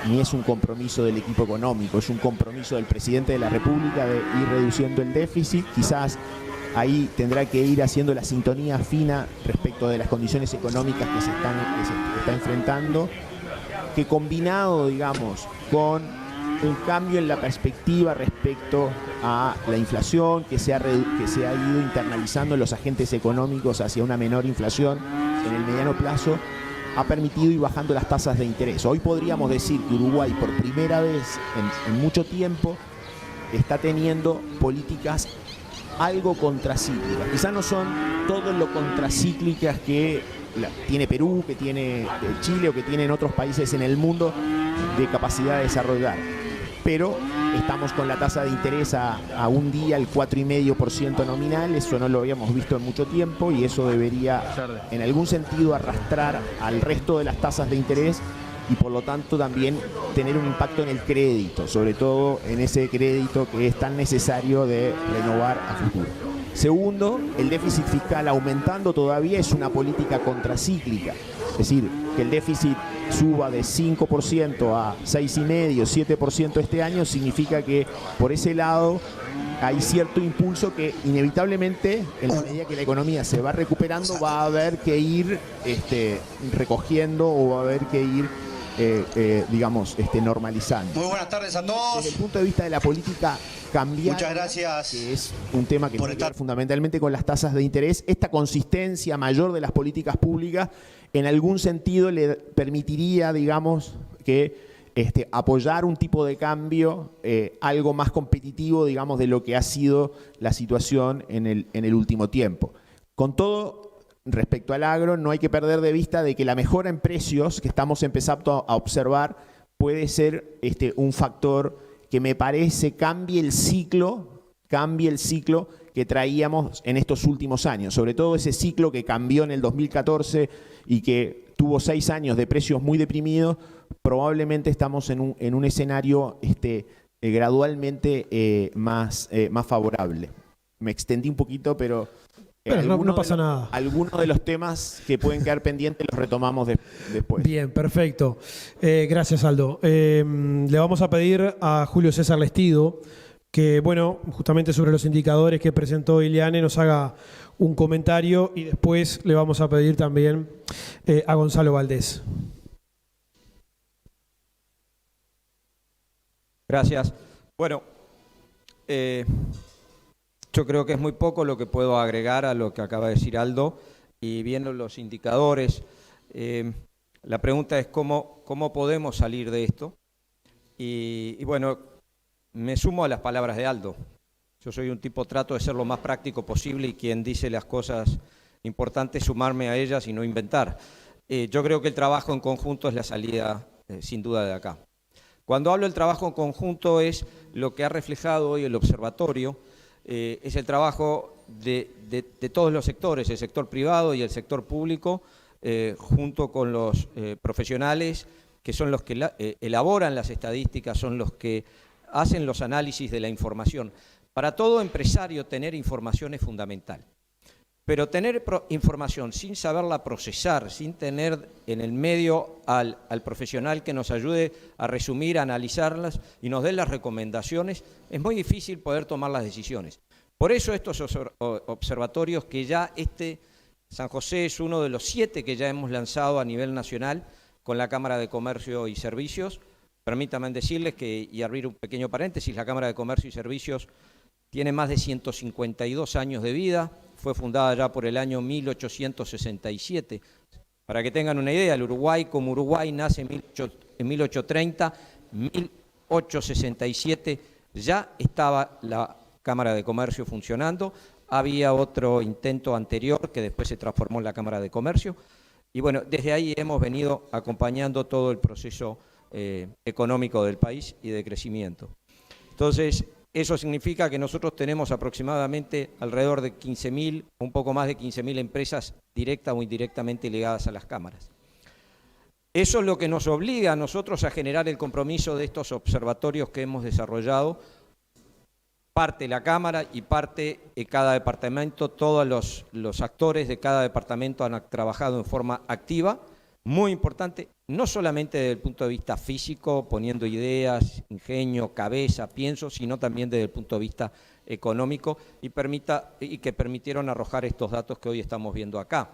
ni es un compromiso del equipo económico, es un compromiso del presidente de la República de ir reduciendo el déficit. Quizás ahí tendrá que ir haciendo la sintonía fina respecto de las condiciones económicas que se está enfrentando, que combinado, digamos, con un cambio en la perspectiva respecto a la inflación que se ha ido internalizando en los agentes económicos hacia una menor inflación en el mediano plazo, ha permitido ir bajando las tasas de interés. Hoy podríamos decir que Uruguay, por primera vez en mucho tiempo, está teniendo políticas algo contracíclicas. Quizás no son todo lo contracíclicas que tiene Perú, que tiene Chile o que tienen otros países en el mundo de capacidad de desarrollar, pero estamos con la tasa de interés a un día al 4,5% nominal. Eso no lo habíamos visto en mucho tiempo y eso debería en algún sentido arrastrar al resto de las tasas de interés y por lo tanto también tener un impacto en el crédito, sobre todo en ese crédito que es tan necesario de renovar a futuro. Segundo, el déficit fiscal aumentando todavía es una política contracíclica, es decir, que el déficit suba de 5% a 6,5%, 7% este año significa que por ese lado hay cierto impulso que inevitablemente, en la medida que la economía se va recuperando, va a haber que ir recogiendo o va a haber que ir normalizando. Muy buenas tardes a todos. Desde el punto de vista de la política cambiaria, muchas gracias, que es un tema que por tiene que ver estar fundamentalmente con las tasas de interés, esta consistencia mayor de las políticas públicas en algún sentido le permitiría, digamos, que apoyar un tipo de cambio algo más competitivo, digamos, de lo que ha sido la situación en el último tiempo. Con todo, respecto al agro, no hay que perder de vista de que la mejora en precios que estamos empezando a observar puede ser un factor que me parece cambie el ciclo que traíamos en estos últimos años, sobre todo ese ciclo que cambió en el 2014 y que tuvo 6 años de precios muy deprimidos. Probablemente estamos en un escenario gradualmente más favorable. Me extendí un poquito, pero no pasa nada. Algunos de los temas que pueden quedar pendientes los retomamos después. Bien, perfecto. Gracias, Aldo. Le vamos a pedir a Julio César Lestido que, bueno, justamente sobre los indicadores que presentó Ileane nos haga un comentario y después le vamos a pedir también a Gonzalo Valdés. Gracias. Bueno, yo creo que es muy poco lo que puedo agregar a lo que acaba de decir Aldo, y viendo los indicadores, la pregunta es cómo podemos salir de esto. Y bueno, me sumo a las palabras de Aldo. Yo soy un tipo, trato de ser lo más práctico posible y quien dice las cosas importantes, sumarme a ellas y no inventar. Yo creo que el trabajo en conjunto es la salida, sin duda, de acá. Cuando hablo del trabajo en conjunto es lo que ha reflejado hoy el observatorio, es el trabajo de todos los sectores, el sector privado y el sector público, junto con los profesionales que son los que elaboran las estadísticas, son los que hacen los análisis de la información. Para todo empresario tener información es fundamental, pero tener información sin saberla procesar, sin tener en el medio al profesional que nos ayude a resumir, a analizarlas y nos dé las recomendaciones, es muy difícil poder tomar las decisiones. Por eso estos observatorios que ya San José es uno de los 7 que ya hemos lanzado a nivel nacional con la Cámara de Comercio y Servicios. Permítanme decirles que, y abrir un pequeño paréntesis, la Cámara de Comercio y Servicios tiene más de 152 años de vida, fue fundada ya por el año 1867. Para que tengan una idea, el Uruguay como Uruguay nace en 1830, 1867 ya estaba la Cámara de Comercio funcionando, había otro intento anterior que después se transformó en la Cámara de Comercio, y bueno, desde ahí hemos venido acompañando todo el proceso económico del país y de crecimiento. Entonces, eso significa que nosotros tenemos aproximadamente alrededor de 15.000, un poco más de 15.000 empresas directas o indirectamente ligadas a las cámaras. Eso es lo que nos obliga a nosotros a generar el compromiso de estos observatorios que hemos desarrollado, parte la Cámara y parte cada departamento, todos los actores de cada departamento han trabajado en forma activa, muy importante, no solamente desde el punto de vista físico, poniendo ideas, ingenio, cabeza, pienso, sino también desde el punto de vista económico y que permitieron arrojar estos datos que hoy estamos viendo acá.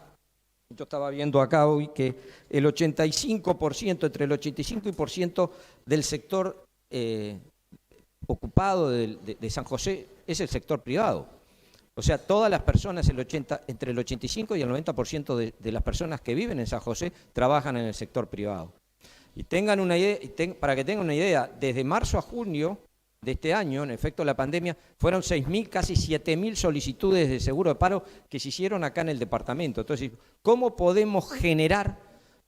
Yo estaba viendo acá hoy que el 85%, entre el 85% del sector ocupado de San José es el sector privado. O sea, todas las personas, entre el 85 y el 90% de las personas que viven en San José trabajan en el sector privado. Y tengan una idea, para que tengan una idea, desde marzo a junio de este año, en efecto la pandemia, fueron 6.000, casi 7.000 solicitudes de seguro de paro que se hicieron acá en el departamento. Entonces, ¿cómo podemos generar,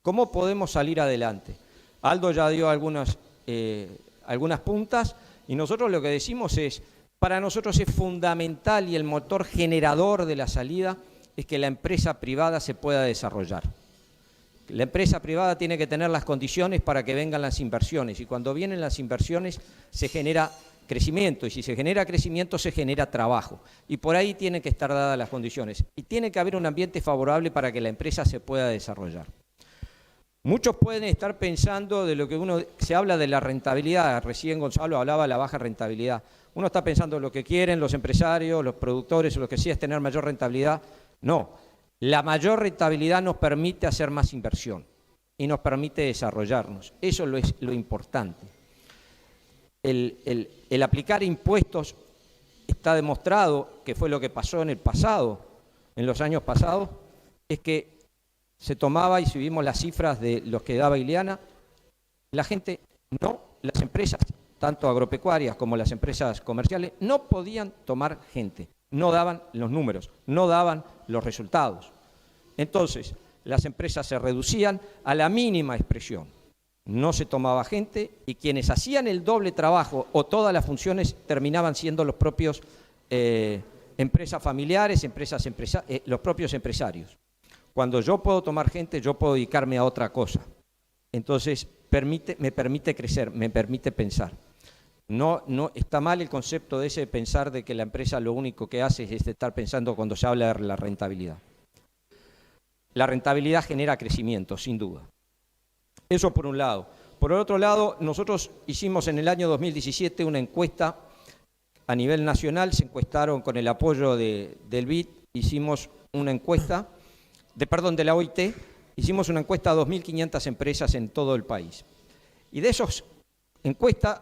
cómo podemos salir adelante? Aldo ya dio algunas puntas Y nosotros lo que decimos es, para nosotros es fundamental y el motor generador de la salida es que la empresa privada se pueda desarrollar. La empresa privada tiene que tener las condiciones para que vengan las inversiones, y cuando vienen las inversiones se genera crecimiento, y si se genera crecimiento se genera trabajo, y por ahí tienen que estar dadas las condiciones, y tiene que haber un ambiente favorable para que la empresa se pueda desarrollar. Muchos pueden estar pensando de lo que se habla de la rentabilidad, recién Gonzalo hablaba de la baja rentabilidad, uno está pensando lo que quieren los empresarios, los productores o lo que sea es tener mayor rentabilidad. No, la mayor rentabilidad nos permite hacer más inversión y nos permite desarrollarnos, eso es lo importante. El aplicar impuestos está demostrado que fue lo que pasó en el pasado, en los años pasados, es que se tomaba, y si vimos las cifras de los que daba Ileana, las empresas, tanto agropecuarias como las empresas comerciales, no podían tomar gente, no daban los números, no daban los resultados. Entonces, las empresas se reducían a la mínima expresión. No se tomaba gente y quienes hacían el doble trabajo o todas las funciones terminaban siendo los propios empresas familiares, los propios empresarios. Cuando yo puedo tomar gente, yo puedo dedicarme a otra cosa. Entonces, me permite crecer, me permite pensar. No está mal el concepto de ese pensar de que la empresa lo único que hace es estar pensando cuando se habla de la rentabilidad. La rentabilidad genera crecimiento, sin duda. Eso por un lado. Por el otro lado, nosotros hicimos en el año 2017 una encuesta a nivel nacional, se encuestaron con el apoyo del BID, hicimos una encuesta, de la OIT, hicimos una encuesta a 2.500 empresas en todo el país. Y de esas encuestas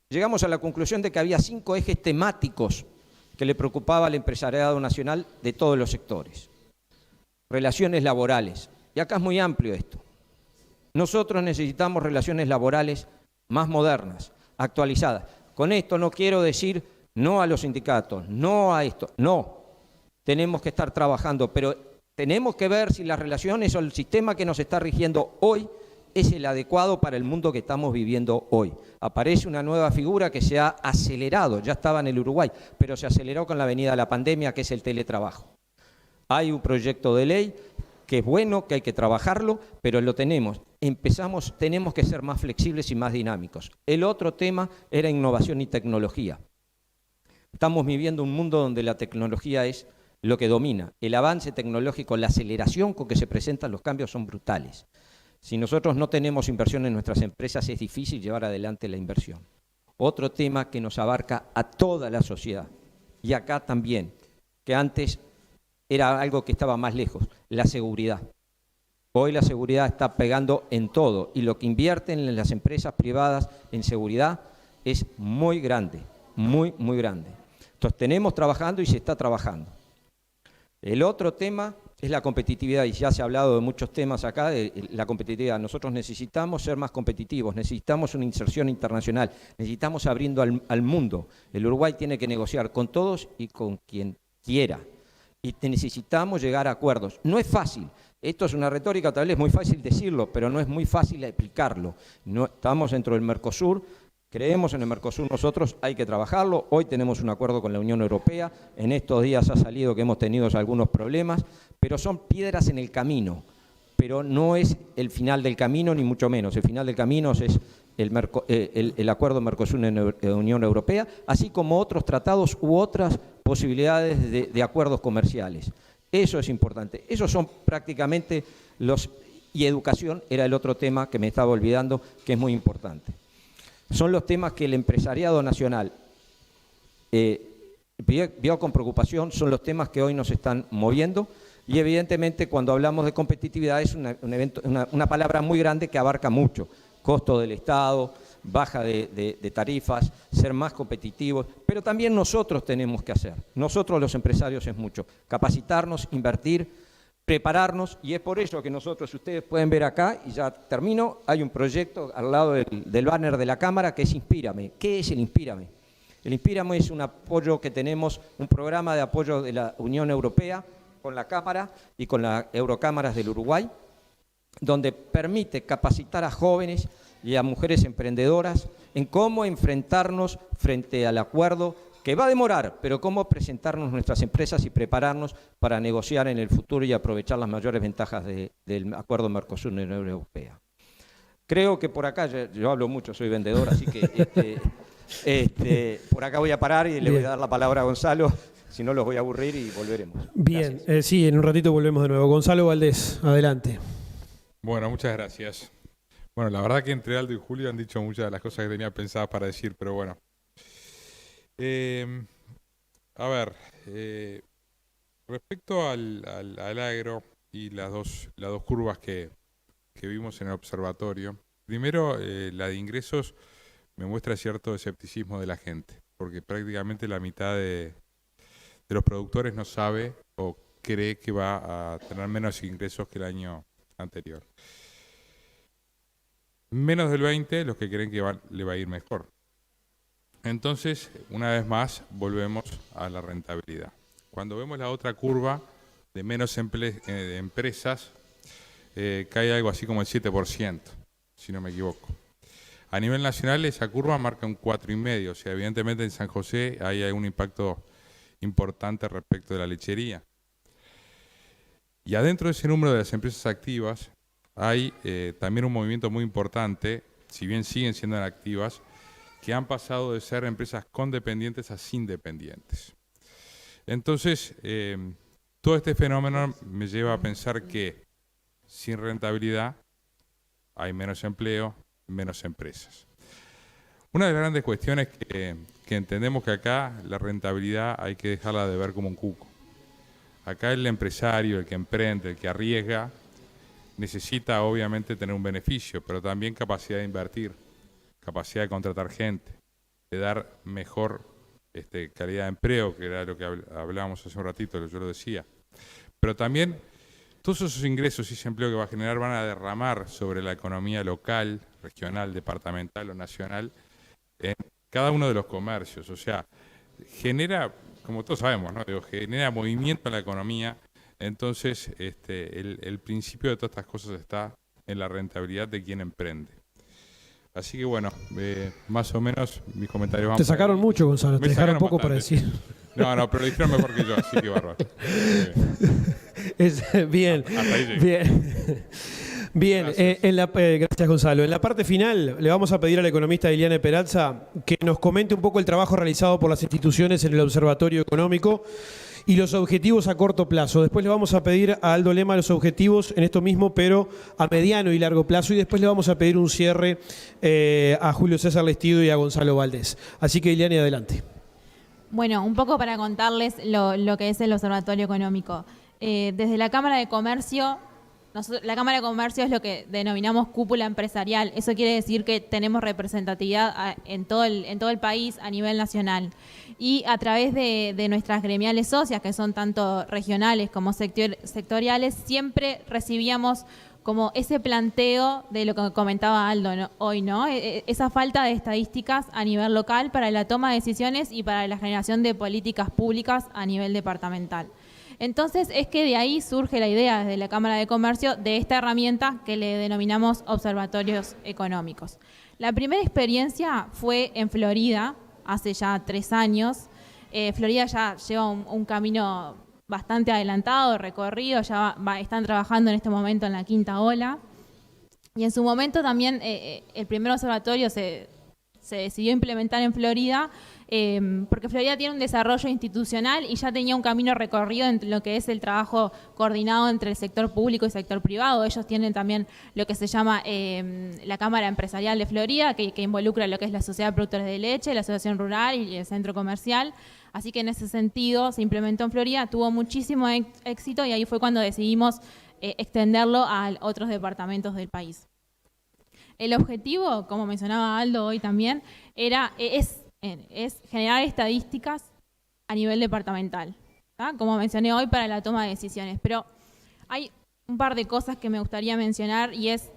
llegamos a la conclusión de que había 5 ejes temáticos que le preocupaba al empresariado nacional de todos los sectores. Relaciones laborales. Y acá es muy amplio esto. Nosotros necesitamos relaciones laborales más modernas, actualizadas. Con esto no quiero decir no a los sindicatos, no a esto, no. Tenemos que estar trabajando, pero tenemos que ver si las relaciones o el sistema que nos está rigiendo hoy es el adecuado para el mundo que estamos viviendo hoy. Aparece una nueva figura que se ha acelerado, ya estaba en el Uruguay, pero se aceleró con la venida de la pandemia, que es el teletrabajo. Hay un proyecto de ley que es bueno, que hay que trabajarlo, pero lo tenemos. Tenemos que ser más flexibles y más dinámicos. El otro tema era innovación y tecnología. Estamos viviendo un mundo donde la tecnología es lo que domina. El avance tecnológico, la aceleración con que se presentan los cambios son brutales. Si nosotros no tenemos inversión en nuestras empresas, es difícil llevar adelante la inversión. Otro tema que nos abarca a toda la sociedad, y acá también, que antes era algo que estaba más lejos, la seguridad. Hoy la seguridad está pegando en todo, y lo que invierten en las empresas privadas en seguridad es muy grande, muy, muy grande. Entonces tenemos trabajando y se está trabajando. El otro tema es la competitividad, y ya se ha hablado de muchos temas acá, de la competitividad. Nosotros necesitamos ser más competitivos, necesitamos una inserción internacional, necesitamos abriendo al mundo. El Uruguay tiene que negociar con todos y con quien quiera. Y necesitamos llegar a acuerdos. No es fácil, esto es una retórica, tal vez es muy fácil decirlo, pero no es muy fácil explicarlo. No, estamos dentro del Mercosur, creemos en el Mercosur nosotros, hay que trabajarlo. Hoy tenemos un acuerdo con la Unión Europea, en estos días ha salido que hemos tenido algunos problemas, pero son piedras en el camino, pero no es el final del camino ni mucho menos. El final del camino es el acuerdo Mercosur-Unión Europea, así como otros tratados u otras posibilidades de acuerdos comerciales. Eso es importante. Esos son prácticamente y educación era el otro tema que me estaba olvidando, que es muy importante. Son los temas que el empresariado nacional vio con preocupación, son los temas que hoy nos están moviendo, y evidentemente cuando hablamos de competitividad es una palabra muy grande que abarca mucho. Costo del Estado, baja de tarifas, ser más competitivos, pero también nosotros tenemos que hacer, nosotros los empresarios es mucho, capacitarnos, invertir, prepararnos, y es por eso que nosotros, ustedes pueden ver acá, y ya termino, hay un proyecto al lado del banner de la Cámara que es Inspírame. ¿Qué es el Inspírame? El Inspírame es un apoyo que tenemos, un programa de apoyo de la Unión Europea con la Cámara y con las Eurocámaras del Uruguay, donde permite capacitar a jóvenes y a mujeres emprendedoras en cómo enfrentarnos frente al acuerdo que va a demorar, pero cómo presentarnos nuestras empresas y prepararnos para negociar en el futuro y aprovechar las mayores ventajas del acuerdo Mercosur-Unión Europea. Creo que por acá, yo hablo mucho, soy vendedor, así que por acá voy a parar y le voy a dar la palabra a Gonzalo, si no los voy a aburrir y volveremos. Bien, sí, en un ratito volvemos de nuevo. Gonzalo Valdés, adelante. Bueno, muchas gracias. Bueno, la verdad que entre Aldo y Julio han dicho muchas de las cosas que tenía pensadas para decir, pero bueno. Respecto al agro y las dos curvas que vimos en el observatorio, primero la de ingresos me muestra cierto escepticismo de la gente, porque prácticamente la mitad de los productores no sabe o cree que va a tener menos ingresos que el año anterior. Menos del 20 los que creen que le va a ir mejor. Entonces, una vez más, volvemos a la rentabilidad. Cuando vemos la otra curva de menos empresas, cae algo así como el 7%, si no me equivoco. A nivel nacional, esa curva marca un 4,5%, o sea, evidentemente en San José hay un impacto importante respecto de la lechería. Y adentro de ese número de las empresas activas, hay también un movimiento muy importante, si bien siguen siendo activas, que han pasado de ser empresas con dependientes a sin dependientes. Entonces, todo este fenómeno me lleva a pensar que sin rentabilidad hay menos empleo, menos empresas. Una de las grandes cuestiones que entendemos que acá la rentabilidad hay que dejarla de ver como un cuco. Acá el empresario, el que emprende, el que arriesga, necesita obviamente tener un beneficio, pero también capacidad de invertir, capacidad de contratar gente, de dar mejor calidad de empleo, que era lo que hablábamos hace un ratito, yo lo decía. Pero también todos esos ingresos y ese empleo que va a generar van a derramar sobre la economía local, regional, departamental o nacional en cada uno de los comercios. O sea, genera, como todos sabemos, ¿no? Genera movimiento en la economía. Entonces, el principio de todas estas cosas está en la rentabilidad de quien emprende. Así que bueno, más o menos mis comentarios van. Te sacaron mucho, Gonzalo, te dejaron poco para decir. No, pero lo dijeron mejor que yo, así que bárbaro. Bien, bien. Gracias, Gonzalo. En la parte final le vamos a pedir a la economista Iliana Perazza que nos comente un poco el trabajo realizado por las instituciones en el Observatorio Económico y los objetivos a corto plazo. Después le vamos a pedir a Aldo Lema los objetivos en esto mismo, pero a mediano y largo plazo. Y después le vamos a pedir un cierre a Julio César Lestido y a Gonzalo Valdés. Así que, Iliana, adelante. Bueno, un poco para contarles lo que es el Observatorio Económico. Desde la Cámara de Comercio, la Cámara de Comercio es lo que denominamos cúpula empresarial. Eso quiere decir que tenemos representatividad en todo el país a nivel nacional. Y a través de nuestras gremiales socias, que son tanto regionales como sectoriales, siempre recibíamos como ese planteo de lo que comentaba Aldo hoy, ¿no? Esa falta de estadísticas a nivel local para la toma de decisiones y para la generación de políticas públicas a nivel departamental. Entonces es que de ahí surge la idea desde la Cámara de Comercio de esta herramienta que le denominamos observatorios económicos. La primera experiencia fue en Florida, hace ya 3 años. Florida ya lleva un camino bastante adelantado, recorrido, ya están trabajando en este momento en la 5ª ola. Y en su momento también el primer observatorio se decidió implementar en Florida porque Florida tiene un desarrollo institucional y ya tenía un camino recorrido en lo que es el trabajo coordinado entre el sector público y el sector privado. Ellos tienen también lo que se llama la Cámara Empresarial de Florida, que involucra lo que es la Sociedad de Productores de Leche, la Asociación Rural y el Centro Comercial. Así que en ese sentido se implementó en Florida, tuvo muchísimo éxito y ahí fue cuando decidimos extenderlo a otros departamentos del país. El objetivo, como mencionaba Aldo hoy también, es generar estadísticas a nivel departamental, ¿tá? Como mencioné hoy, para la toma de decisiones. Pero hay un par de cosas que me gustaría mencionar y es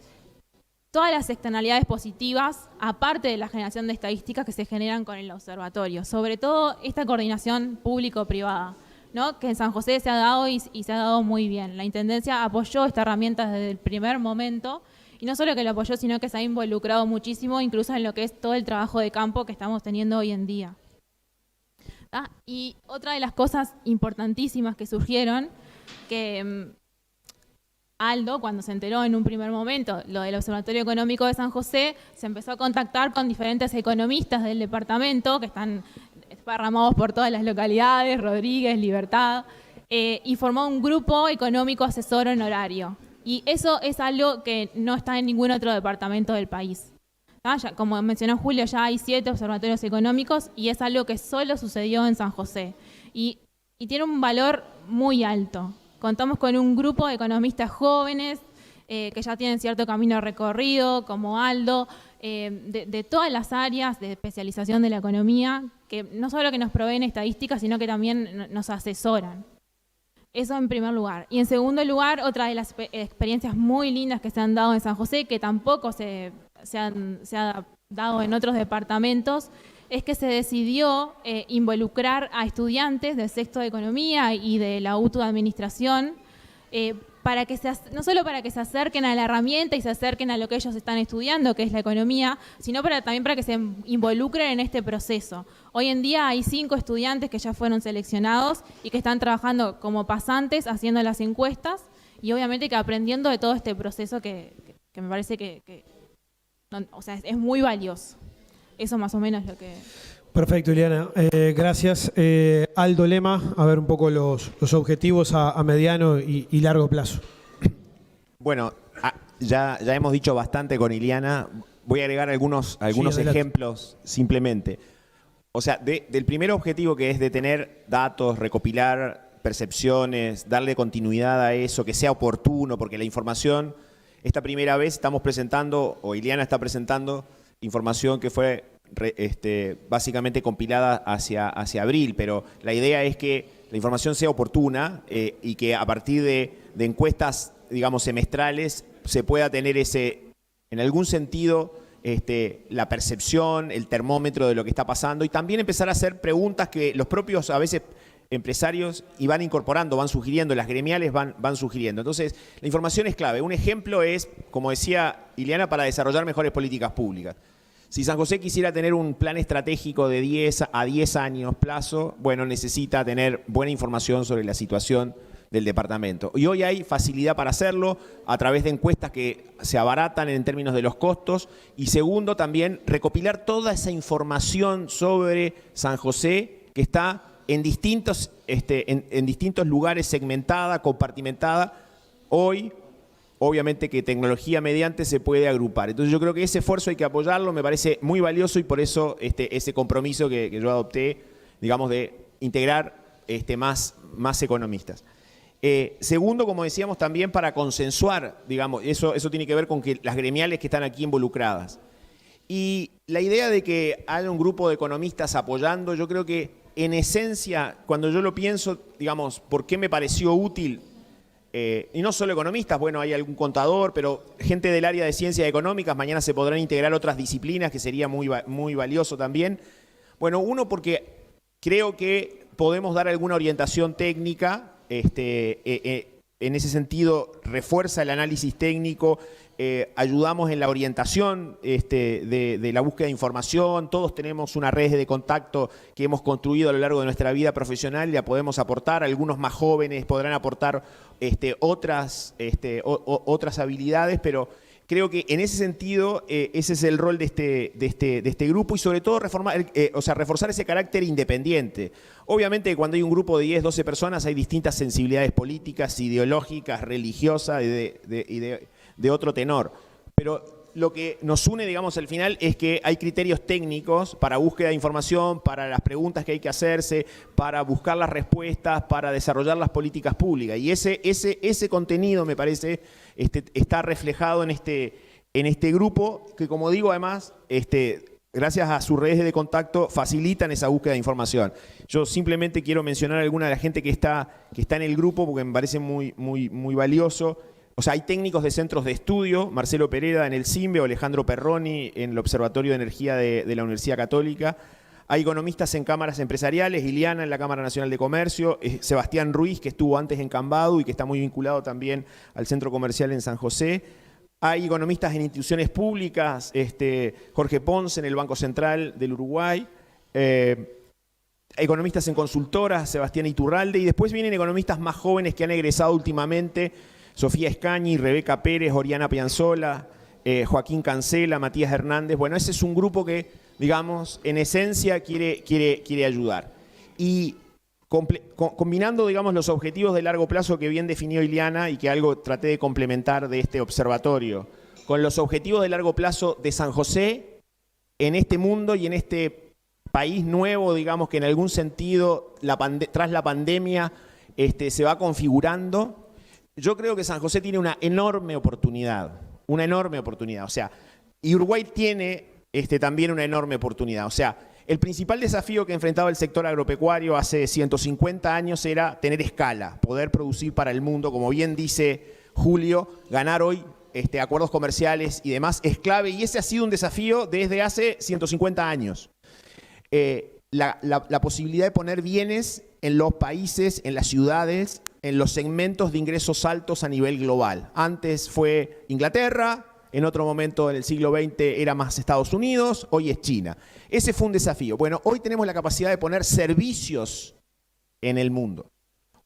todas las externalidades positivas, aparte de la generación de estadísticas que se generan con el observatorio. Sobre todo esta coordinación público-privada, ¿no? Que en San José se ha dado y se ha dado muy bien. La Intendencia apoyó esta herramienta desde el primer momento y no solo que lo apoyó, sino que se ha involucrado muchísimo, incluso en lo que es todo el trabajo de campo que estamos teniendo hoy en día. Y otra de las cosas importantísimas que surgieron, que Aldo, cuando se enteró en un primer momento lo del Observatorio Económico de San José, se empezó a contactar con diferentes economistas del departamento que están esparramados por todas las localidades, Rodríguez, Libertad, y formó un grupo económico asesor honorario. Y eso es algo que no está en ningún otro departamento del país. Ya, como mencionó Julio, ya hay 7 observatorios económicos y es algo que solo sucedió en San José. Y tiene un valor muy alto. Contamos con un grupo de economistas jóvenes que ya tienen cierto camino recorrido, como Aldo, de todas las áreas de especialización de la economía, que no solo que nos proveen estadísticas, sino que también nos asesoran. Eso en primer lugar. Y en segundo lugar, otra de las experiencias muy lindas que se han dado en San José, que tampoco se ha dado en otros departamentos, es que se decidió involucrar a estudiantes del sexto de Economía y de la UTU de Administración, para que no solo para que se acerquen a la herramienta y se acerquen a lo que ellos están estudiando, que es la economía, sino también para que se involucren en este proceso. Hoy en día hay 5 estudiantes que ya fueron seleccionados y que están trabajando como pasantes, haciendo las encuestas y obviamente que aprendiendo de todo este proceso que me parece o sea, es muy valioso. Eso más o menos es lo que... Perfecto, Ileana. Gracias. Aldo Lema, a ver un poco los objetivos a mediano y largo plazo. Bueno, ya hemos dicho bastante con Ileana. Voy a agregar algunos ejemplos simplemente. O sea, del primer objetivo, que es de tener datos, recopilar percepciones, darle continuidad a eso, que sea oportuno, porque la información, esta primera vez estamos presentando, o Ileana está presentando, información que fue básicamente compilada hacia abril, pero la idea es que la información sea oportuna y que a partir de encuestas, digamos, semestrales, se pueda tener en algún sentido, la percepción, el termómetro de lo que está pasando y también empezar a hacer preguntas que los propios, a veces, empresarios van incorporando, van sugiriendo, las gremiales van sugiriendo. Entonces, la información es clave. Un ejemplo es, como decía Ileana, para desarrollar mejores políticas públicas. Si San José quisiera tener un plan estratégico de 10 a 10 años plazo, bueno, necesita tener buena información sobre la situación del departamento. Y hoy hay facilidad para hacerlo a través de encuestas que se abaratan en términos de los costos. Y segundo, también recopilar toda esa información sobre San José que está en distintos lugares, segmentada, compartimentada. Hoy, obviamente que tecnología mediante se puede agrupar. Entonces yo creo que ese esfuerzo hay que apoyarlo, me parece muy valioso y por eso ese compromiso que yo adopté, digamos, de integrar más economistas. Segundo, como decíamos, también para consensuar, digamos, eso tiene que ver con que las gremiales que están aquí involucradas. Y la idea de que haya un grupo de economistas apoyando, yo creo que en esencia, cuando yo lo pienso, digamos, ¿por qué me pareció útil? Y no solo economistas, bueno, hay algún contador, pero gente del área de ciencias económicas, mañana se podrán integrar otras disciplinas, que sería muy valioso también. Bueno, uno, porque creo que podemos dar alguna orientación técnica, en ese sentido refuerza el análisis técnico, ayudamos en la orientación de la búsqueda de información, todos tenemos una red de contacto que hemos construido a lo largo de nuestra vida profesional y la podemos aportar, algunos más jóvenes podrán aportar otras habilidades, pero creo que en ese sentido ese es el rol de este grupo y sobre todo reforzar ese carácter independiente. Obviamente cuando hay un grupo de 10, 12 personas hay distintas sensibilidades políticas, ideológicas, religiosas y de otro tenor, pero lo que nos une, digamos, al final es que hay criterios técnicos para búsqueda de información, para las preguntas que hay que hacerse, para buscar las respuestas, para desarrollar las políticas públicas. Y ese contenido, me parece, está reflejado en este grupo que, como digo, además, gracias a sus redes de contacto, facilitan esa búsqueda de información. Yo simplemente quiero mencionar a alguna de la gente que está en el grupo porque me parece muy valioso. O sea, hay técnicos de centros de estudio, Marcelo Pereda en el CIMBE o Alejandro Perroni en el Observatorio de Energía de la Universidad Católica. Hay economistas en cámaras empresariales, Ileana en la Cámara Nacional de Comercio, Sebastián Ruiz, que estuvo antes en Cambadu y que está muy vinculado también al centro comercial en San José. Hay economistas en instituciones públicas, Jorge Ponce en el Banco Central del Uruguay, economistas en consultoras, Sebastián Iturralde, y después vienen economistas más jóvenes que han egresado últimamente, Sofía Escañi, Rebeca Pérez, Oriana Pianzola, Joaquín Cancela, Matías Hernández. Bueno, ese es un grupo que, digamos, en esencia quiere ayudar. Y combinando, digamos, los objetivos de largo plazo que bien definió Ileana y que algo traté de complementar de este observatorio, con los objetivos de largo plazo de San José, en este mundo y en este país nuevo, digamos, que en algún sentido, tras la pandemia, se va configurando, yo creo que San José tiene una enorme oportunidad. O sea, y Uruguay tiene también una enorme oportunidad. O sea, el principal desafío que enfrentaba el sector agropecuario hace 150 años era tener escala, poder producir para el mundo. Como bien dice Julio, ganar hoy acuerdos comerciales y demás es clave, y ese ha sido un desafío desde hace 150 años. La posibilidad de poner bienes en los países, en las ciudades, en los segmentos de ingresos altos a nivel global. Antes fue Inglaterra, en otro momento en el siglo XX era más Estados Unidos, hoy es China. Ese fue un desafío. Bueno, hoy tenemos la capacidad de poner servicios en el mundo.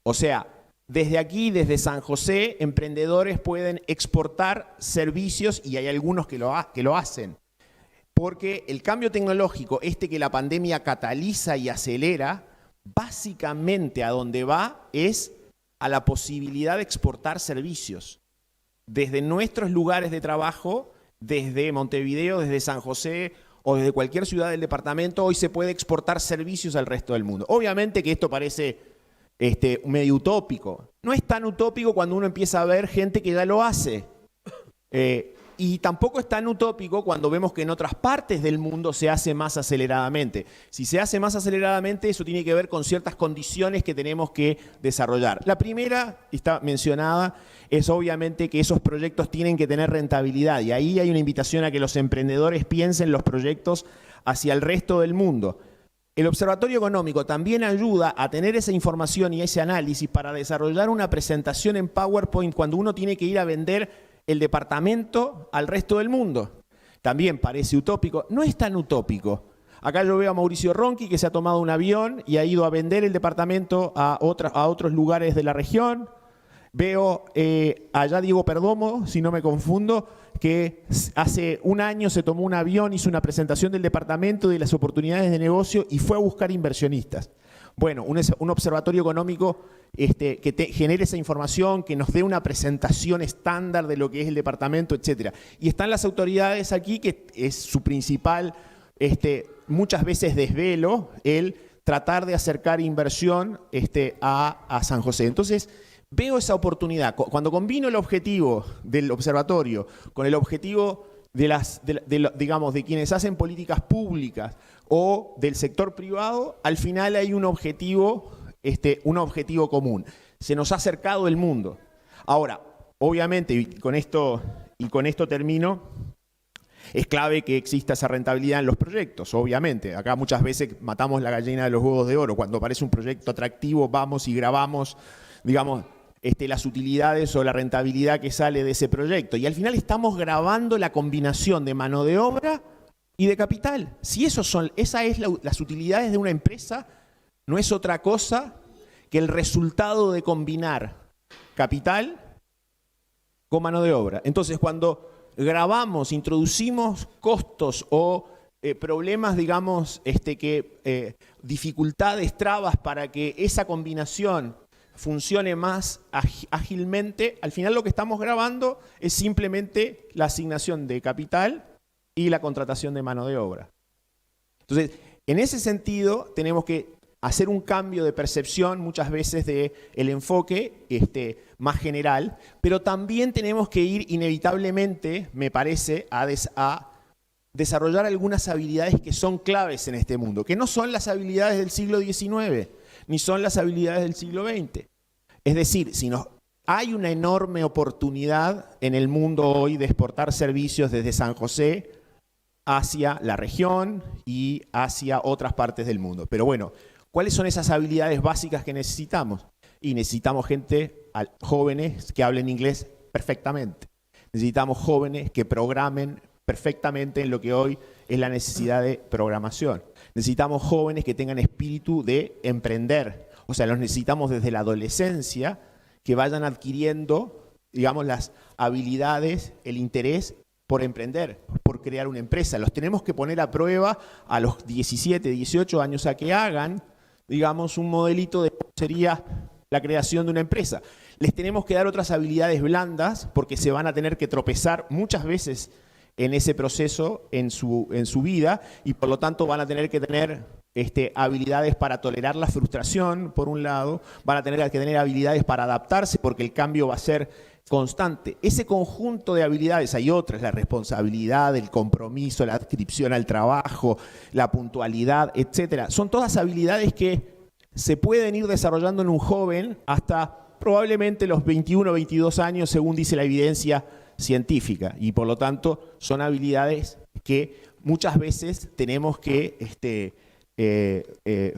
O sea, desde aquí, desde San José, emprendedores pueden exportar servicios, y hay algunos que lo hacen. Porque el cambio tecnológico, que la pandemia cataliza y acelera, básicamente a donde va es a la posibilidad de exportar servicios. Desde nuestros lugares de trabajo, desde Montevideo, desde San José o desde cualquier ciudad del departamento, hoy se puede exportar servicios al resto del mundo. Obviamente que esto parece medio utópico. No es tan utópico cuando uno empieza a ver gente que ya lo hace. Y tampoco es tan utópico cuando vemos que en otras partes del mundo se hace más aceleradamente. Si se hace más aceleradamente, eso tiene que ver con ciertas condiciones que tenemos que desarrollar. La primera, está mencionada, es obviamente que esos proyectos tienen que tener rentabilidad, y ahí hay una invitación a que los emprendedores piensen los proyectos hacia el resto del mundo. El Observatorio Económico también ayuda a tener esa información y ese análisis para desarrollar una presentación en PowerPoint cuando uno tiene que ir a vender el departamento al resto del mundo. También parece utópico, no es tan utópico. Acá yo veo a Mauricio Ronchi, que se ha tomado un avión y ha ido a vender el departamento a otros lugares de la región. Veo allá Diego Perdomo, si no me confundo, que hace un año se tomó un avión, hizo una presentación del departamento, de las oportunidades de negocio, y fue a buscar inversionistas. Bueno, un observatorio económico que genere esa información, que nos dé una presentación estándar de lo que es el departamento, etc. Y están las autoridades aquí, que es su principal, muchas veces desvelo, el tratar de acercar inversión a San José. Entonces, veo esa oportunidad. Cuando combino el objetivo del observatorio con el objetivo de quienes hacen políticas públicas o del sector privado, al final hay un objetivo común. Se nos ha acercado el mundo. Ahora, obviamente, y con esto termino, es clave que exista esa rentabilidad en los proyectos, obviamente. Acá muchas veces matamos la gallina de los huevos de oro. Cuando aparece un proyecto atractivo, vamos y grabamos, digamos, las utilidades o la rentabilidad que sale de ese proyecto. Y al final estamos grabando la combinación de mano de obra y de capital. Si esas es las utilidades de una empresa, no es otra cosa que el resultado de combinar capital con mano de obra. Entonces, cuando grabamos, introducimos costos o problemas, digamos, dificultades, trabas para que esa combinación funcione más ágilmente, al final lo que estamos grabando es simplemente la asignación de capital y la contratación de mano de obra. Entonces, en ese sentido, tenemos que hacer un cambio de percepción muchas veces del enfoque más general, pero también tenemos que ir inevitablemente, me parece, a desarrollar algunas habilidades que son claves en este mundo, que no son las habilidades del siglo XIX, ni son las habilidades del siglo XX. Es decir, hay una enorme oportunidad en el mundo hoy de exportar servicios desde San José hacia la región y hacia otras partes del mundo. Pero bueno, ¿cuáles son esas habilidades básicas que necesitamos? Y necesitamos jóvenes que hablen inglés perfectamente. necesitamos jóvenes que programen perfectamente en lo que hoy es la necesidad de programación. Necesitamos jóvenes que tengan espíritu de emprender. O sea, los necesitamos desde la adolescencia, que vayan adquiriendo, digamos, las habilidades, el interés por emprender, por crear una empresa. Los tenemos que poner a prueba a los 17, 18 años a que hagan, digamos, un modelito de cómo sería la creación de una empresa. Les tenemos que dar otras habilidades blandas porque se van a tener que tropezar muchas veces en ese proceso, en su vida, y por lo tanto van a tener que tener habilidades para tolerar la frustración, por un lado, van a tener que tener habilidades para adaptarse porque el cambio va a ser constante. Ese conjunto de habilidades, hay otras, la responsabilidad, el compromiso, la adscripción al trabajo, la puntualidad, etcétera. Son todas habilidades que se pueden ir desarrollando en un joven hasta probablemente los 21 o 22 años, según dice la evidencia científica, y por lo tanto son habilidades que muchas veces tenemos que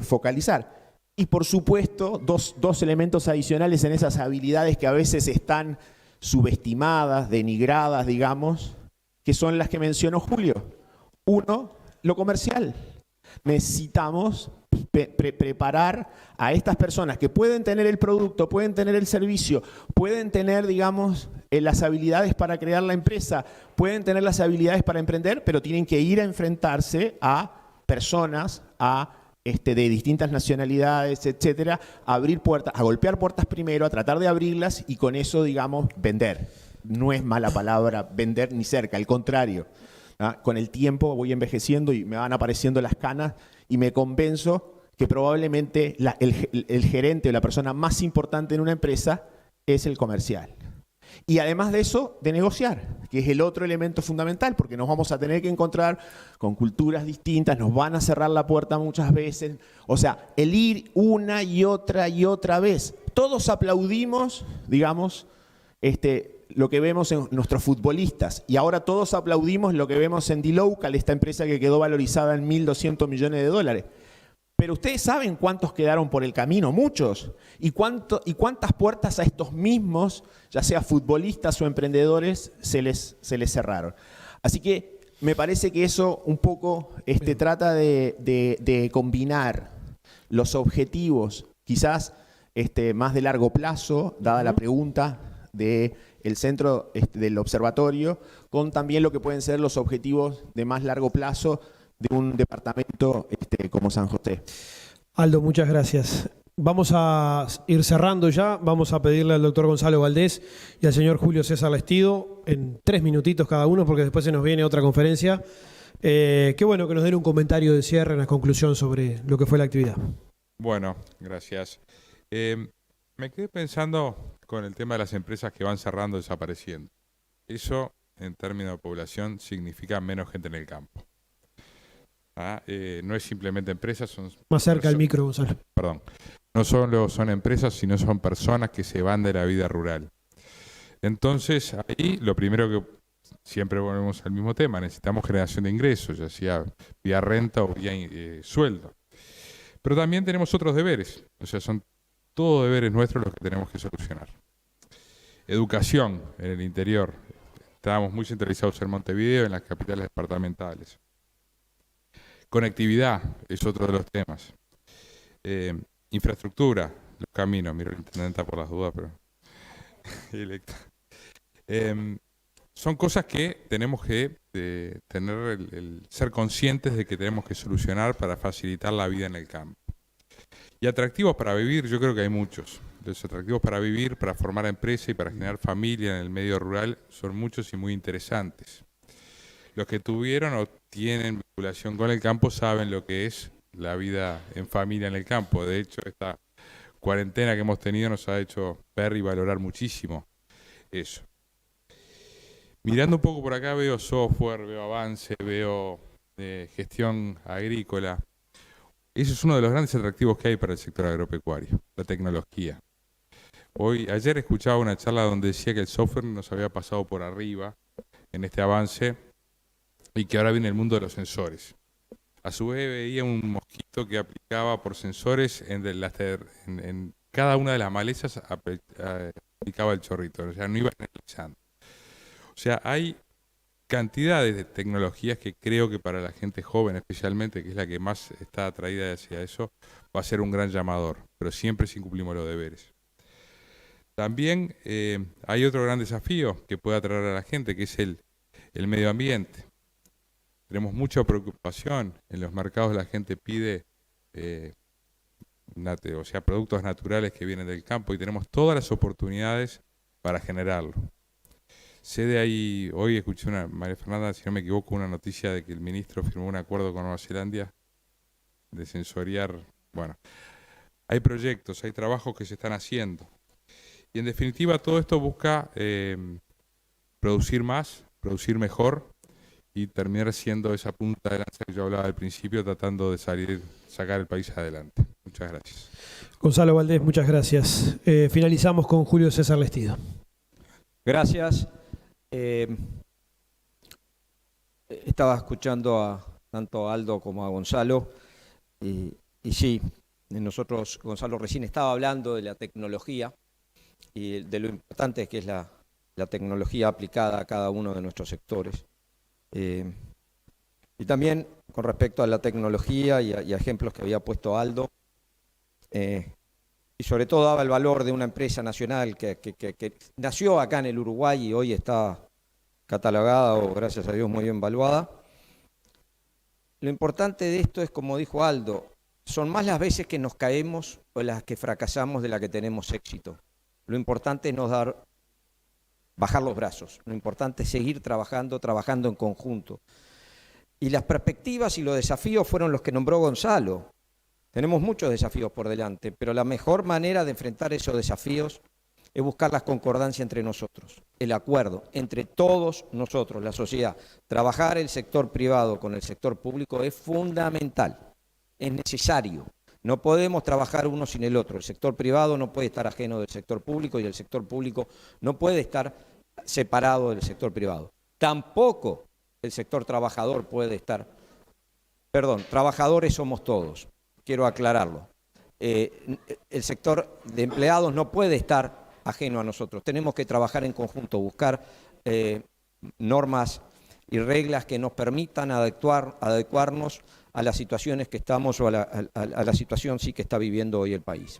focalizar. Y por supuesto, dos elementos adicionales en esas habilidades que a veces están subestimadas, denigradas, digamos, que son las que mencionó Julio. Uno, lo comercial. Necesitamos preparar a estas personas que pueden tener el producto, pueden tener el servicio, pueden tener, digamos, las habilidades para crear la empresa, pueden tener las habilidades para emprender, pero tienen que ir a enfrentarse a personas, de distintas nacionalidades, etcétera, a abrir puertas, a golpear puertas primero, a tratar de abrirlas y con eso, digamos, vender. No es mala palabra vender ni cerca, al contrario. Con el tiempo voy envejeciendo y me van apareciendo las canas y me convenzo que probablemente el gerente o la persona más importante en una empresa es el comercial. Y además de eso, de negociar, que es el otro elemento fundamental, porque nos vamos a tener que encontrar con culturas distintas, nos van a cerrar la puerta muchas veces. O sea, el ir una y otra vez. Todos aplaudimos, digamos, lo que vemos en nuestros futbolistas. Y ahora todos aplaudimos lo que vemos en dLocal, esta empresa que quedó valorizada en 1.200 millones de dólares. Pero ustedes saben cuántos quedaron por el camino, muchos. ¿Y cuántas puertas a estos mismos, ya sea futbolistas o emprendedores, se les cerraron? Así que me parece que eso un poco trata de combinar los objetivos, quizás más de largo plazo, dada la pregunta del centro del observatorio, con también lo que pueden ser los objetivos de más largo plazo de un departamento como San José. Aldo, muchas gracias. Vamos a ir cerrando ya. Vamos a pedirle al doctor Gonzalo Valdés y al señor Julio César Lestido en 3 minutitos cada uno, porque después se nos viene otra conferencia. Qué bueno que nos den un comentario de cierre en la conclusión sobre lo que fue la actividad. Bueno, gracias. Me quedé pensando con el tema de las empresas que van cerrando, desapareciendo. Eso, en términos de población, significa menos gente en el campo. No es simplemente empresas, son... Más cerca al micro, Gonzalo. Perdón. No solo son empresas, sino son personas que se van de la vida rural. Entonces, ahí lo primero que siempre volvemos al mismo tema, necesitamos generación de ingresos, ya sea vía renta o vía sueldo. Pero también tenemos otros deberes, o sea, son todos deberes nuestros los que tenemos que solucionar. Educación en el interior. Estábamos muy centralizados en Montevideo, en las capitales departamentales. Conectividad es otro de los temas. Infraestructura, los caminos, miro la intendenta por las dudas, pero... son cosas que tenemos que tener ser conscientes de que tenemos que solucionar para facilitar la vida en el campo. Y atractivos para vivir, yo creo que hay muchos. Los atractivos para vivir, para formar empresa y para generar familia en el medio rural son muchos y muy interesantes. Los que tuvieron o tienen vinculación con el campo saben lo que es la vida en familia en el campo. De hecho, esta cuarentena que hemos tenido nos ha hecho ver y valorar muchísimo eso. Mirando un poco por acá veo software, veo avance, veo gestión agrícola. Eso es uno de los grandes atractivos que hay para el sector agropecuario, la tecnología. Ayer escuchaba una charla donde decía que el software nos había pasado por arriba en este avance y que ahora viene el mundo de los sensores. A su vez veía un mosquito que aplicaba por sensores en cada una de las malezas, aplicaba el chorrito, o sea, no iba analizando. O O sea, hay cantidades de tecnologías que creo que para la gente joven especialmente, que es la que más está atraída hacia eso, va a ser un gran llamador, pero siempre si cumplimos los deberes. También hay otro gran desafío que puede atraer a la gente, que es el medio ambiente. Tenemos mucha preocupación, en los mercados la gente pide productos naturales que vienen del campo y tenemos todas las oportunidades para generarlo. Sé de ahí, hoy escuché María Fernanda, si no me equivoco, una noticia de que el ministro firmó un acuerdo con Nueva Zelanda de sensoriar. Bueno, hay proyectos, hay trabajos que se están haciendo. Y en definitiva todo esto busca producir más, producir mejor y terminar siendo esa punta de lanza que yo hablaba al principio, tratando de sacar el país adelante. Muchas gracias. Gonzalo Valdés, muchas gracias. Finalizamos con Julio César Lestido. Gracias. Estaba escuchando tanto a Aldo como a Gonzalo y sí, nosotros, Gonzalo recién estaba hablando de la tecnología y de lo importante que es la tecnología aplicada a cada uno de nuestros sectores. Y también con respecto a la tecnología y a ejemplos que había puesto Aldo, y sobre todo daba el valor de una empresa nacional que nació acá en el Uruguay y hoy está catalogada o, gracias a Dios, muy bien valuada. Lo importante de esto es, como dijo Aldo, son más las veces que nos caemos o las que fracasamos de las que tenemos éxito. Lo importante es bajar los brazos, lo importante es seguir trabajando en conjunto. Y las perspectivas y los desafíos fueron los que nombró Gonzalo. Tenemos muchos desafíos por delante, pero la mejor manera de enfrentar esos desafíos es buscar la concordancia entre nosotros, el acuerdo entre todos nosotros, la sociedad. Trabajar el sector privado con el sector público es fundamental, es necesario. No podemos trabajar uno sin el otro. El sector privado no puede estar ajeno del sector público y el sector público no puede estar separado del sector privado. Tampoco el sector trabajador puede estar... trabajadores somos todos. Quiero aclararlo. El sector de empleados no puede estar ajeno a nosotros. Tenemos que trabajar en conjunto, buscar normas y reglas que nos permitan adecuarnos a las situaciones que estamos o a la situación sí que está viviendo hoy el país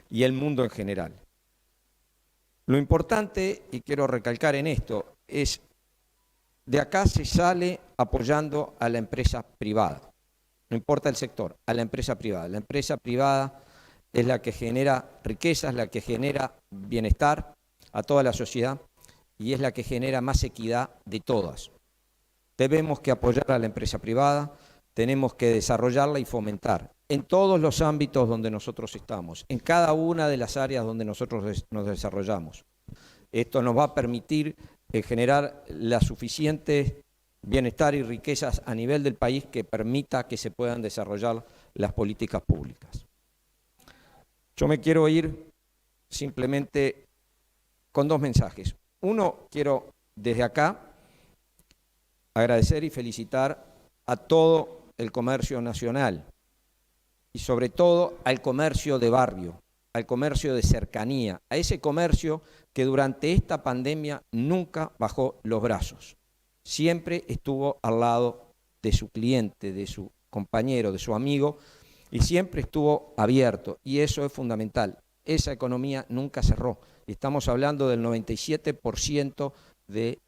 y el mundo en general. Lo importante, y quiero recalcar en esto, es de acá se sale apoyando a la empresa privada. No importa el sector, a la empresa privada. La empresa privada es la que genera riqueza, es la que genera bienestar a toda la sociedad y es la que genera más equidad de todas. Debemos que apoyar a la empresa privada, tenemos que desarrollarla y fomentar en todos los ámbitos donde nosotros estamos, en cada una de las áreas donde nosotros nos desarrollamos. Esto nos va a permitir generar la suficiente bienestar y riquezas a nivel del país que permita que se puedan desarrollar las políticas públicas. Yo me quiero ir simplemente con dos mensajes. Uno, quiero desde acá agradecer y felicitar a todo el comercio nacional y sobre todo al comercio de barrio, al comercio de cercanía, a ese comercio que durante esta pandemia nunca bajó los brazos. Siempre estuvo al lado de su cliente, de su compañero, de su amigo, y siempre estuvo abierto, y eso es fundamental. Esa economía nunca cerró. Estamos hablando del 97% de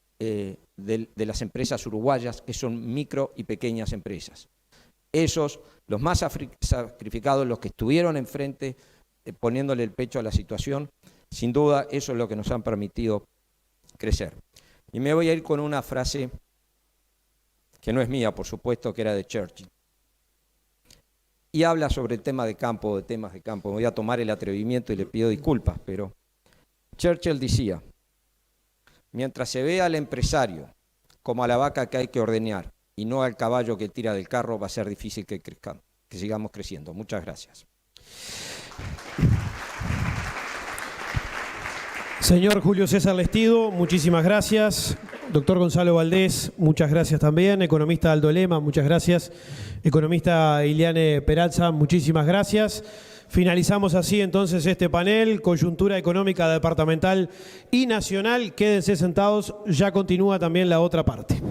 las empresas uruguayas, que son micro y pequeñas empresas. Esos, los más sacrificados, los que estuvieron enfrente, poniéndole el pecho a la situación, sin duda eso es lo que nos han permitido crecer. Y me voy a ir con una frase que no es mía, por supuesto, que era de Churchill. Y habla sobre el tema de campo, de temas de campo. Me voy a tomar el atrevimiento y le pido disculpas, pero Churchill decía, mientras se vea al empresario como a la vaca que hay que ordeñar y no al caballo que tira del carro, va a ser difícil que sigamos creciendo. Muchas gracias. Señor Julio César Lestido, muchísimas gracias. Doctor Gonzalo Valdés, muchas gracias también. Economista Aldo Lema, muchas gracias. Economista Iliane Peralza, muchísimas gracias. Finalizamos así entonces este panel, coyuntura económica departamental y nacional. Quédense sentados, ya continúa también la otra parte.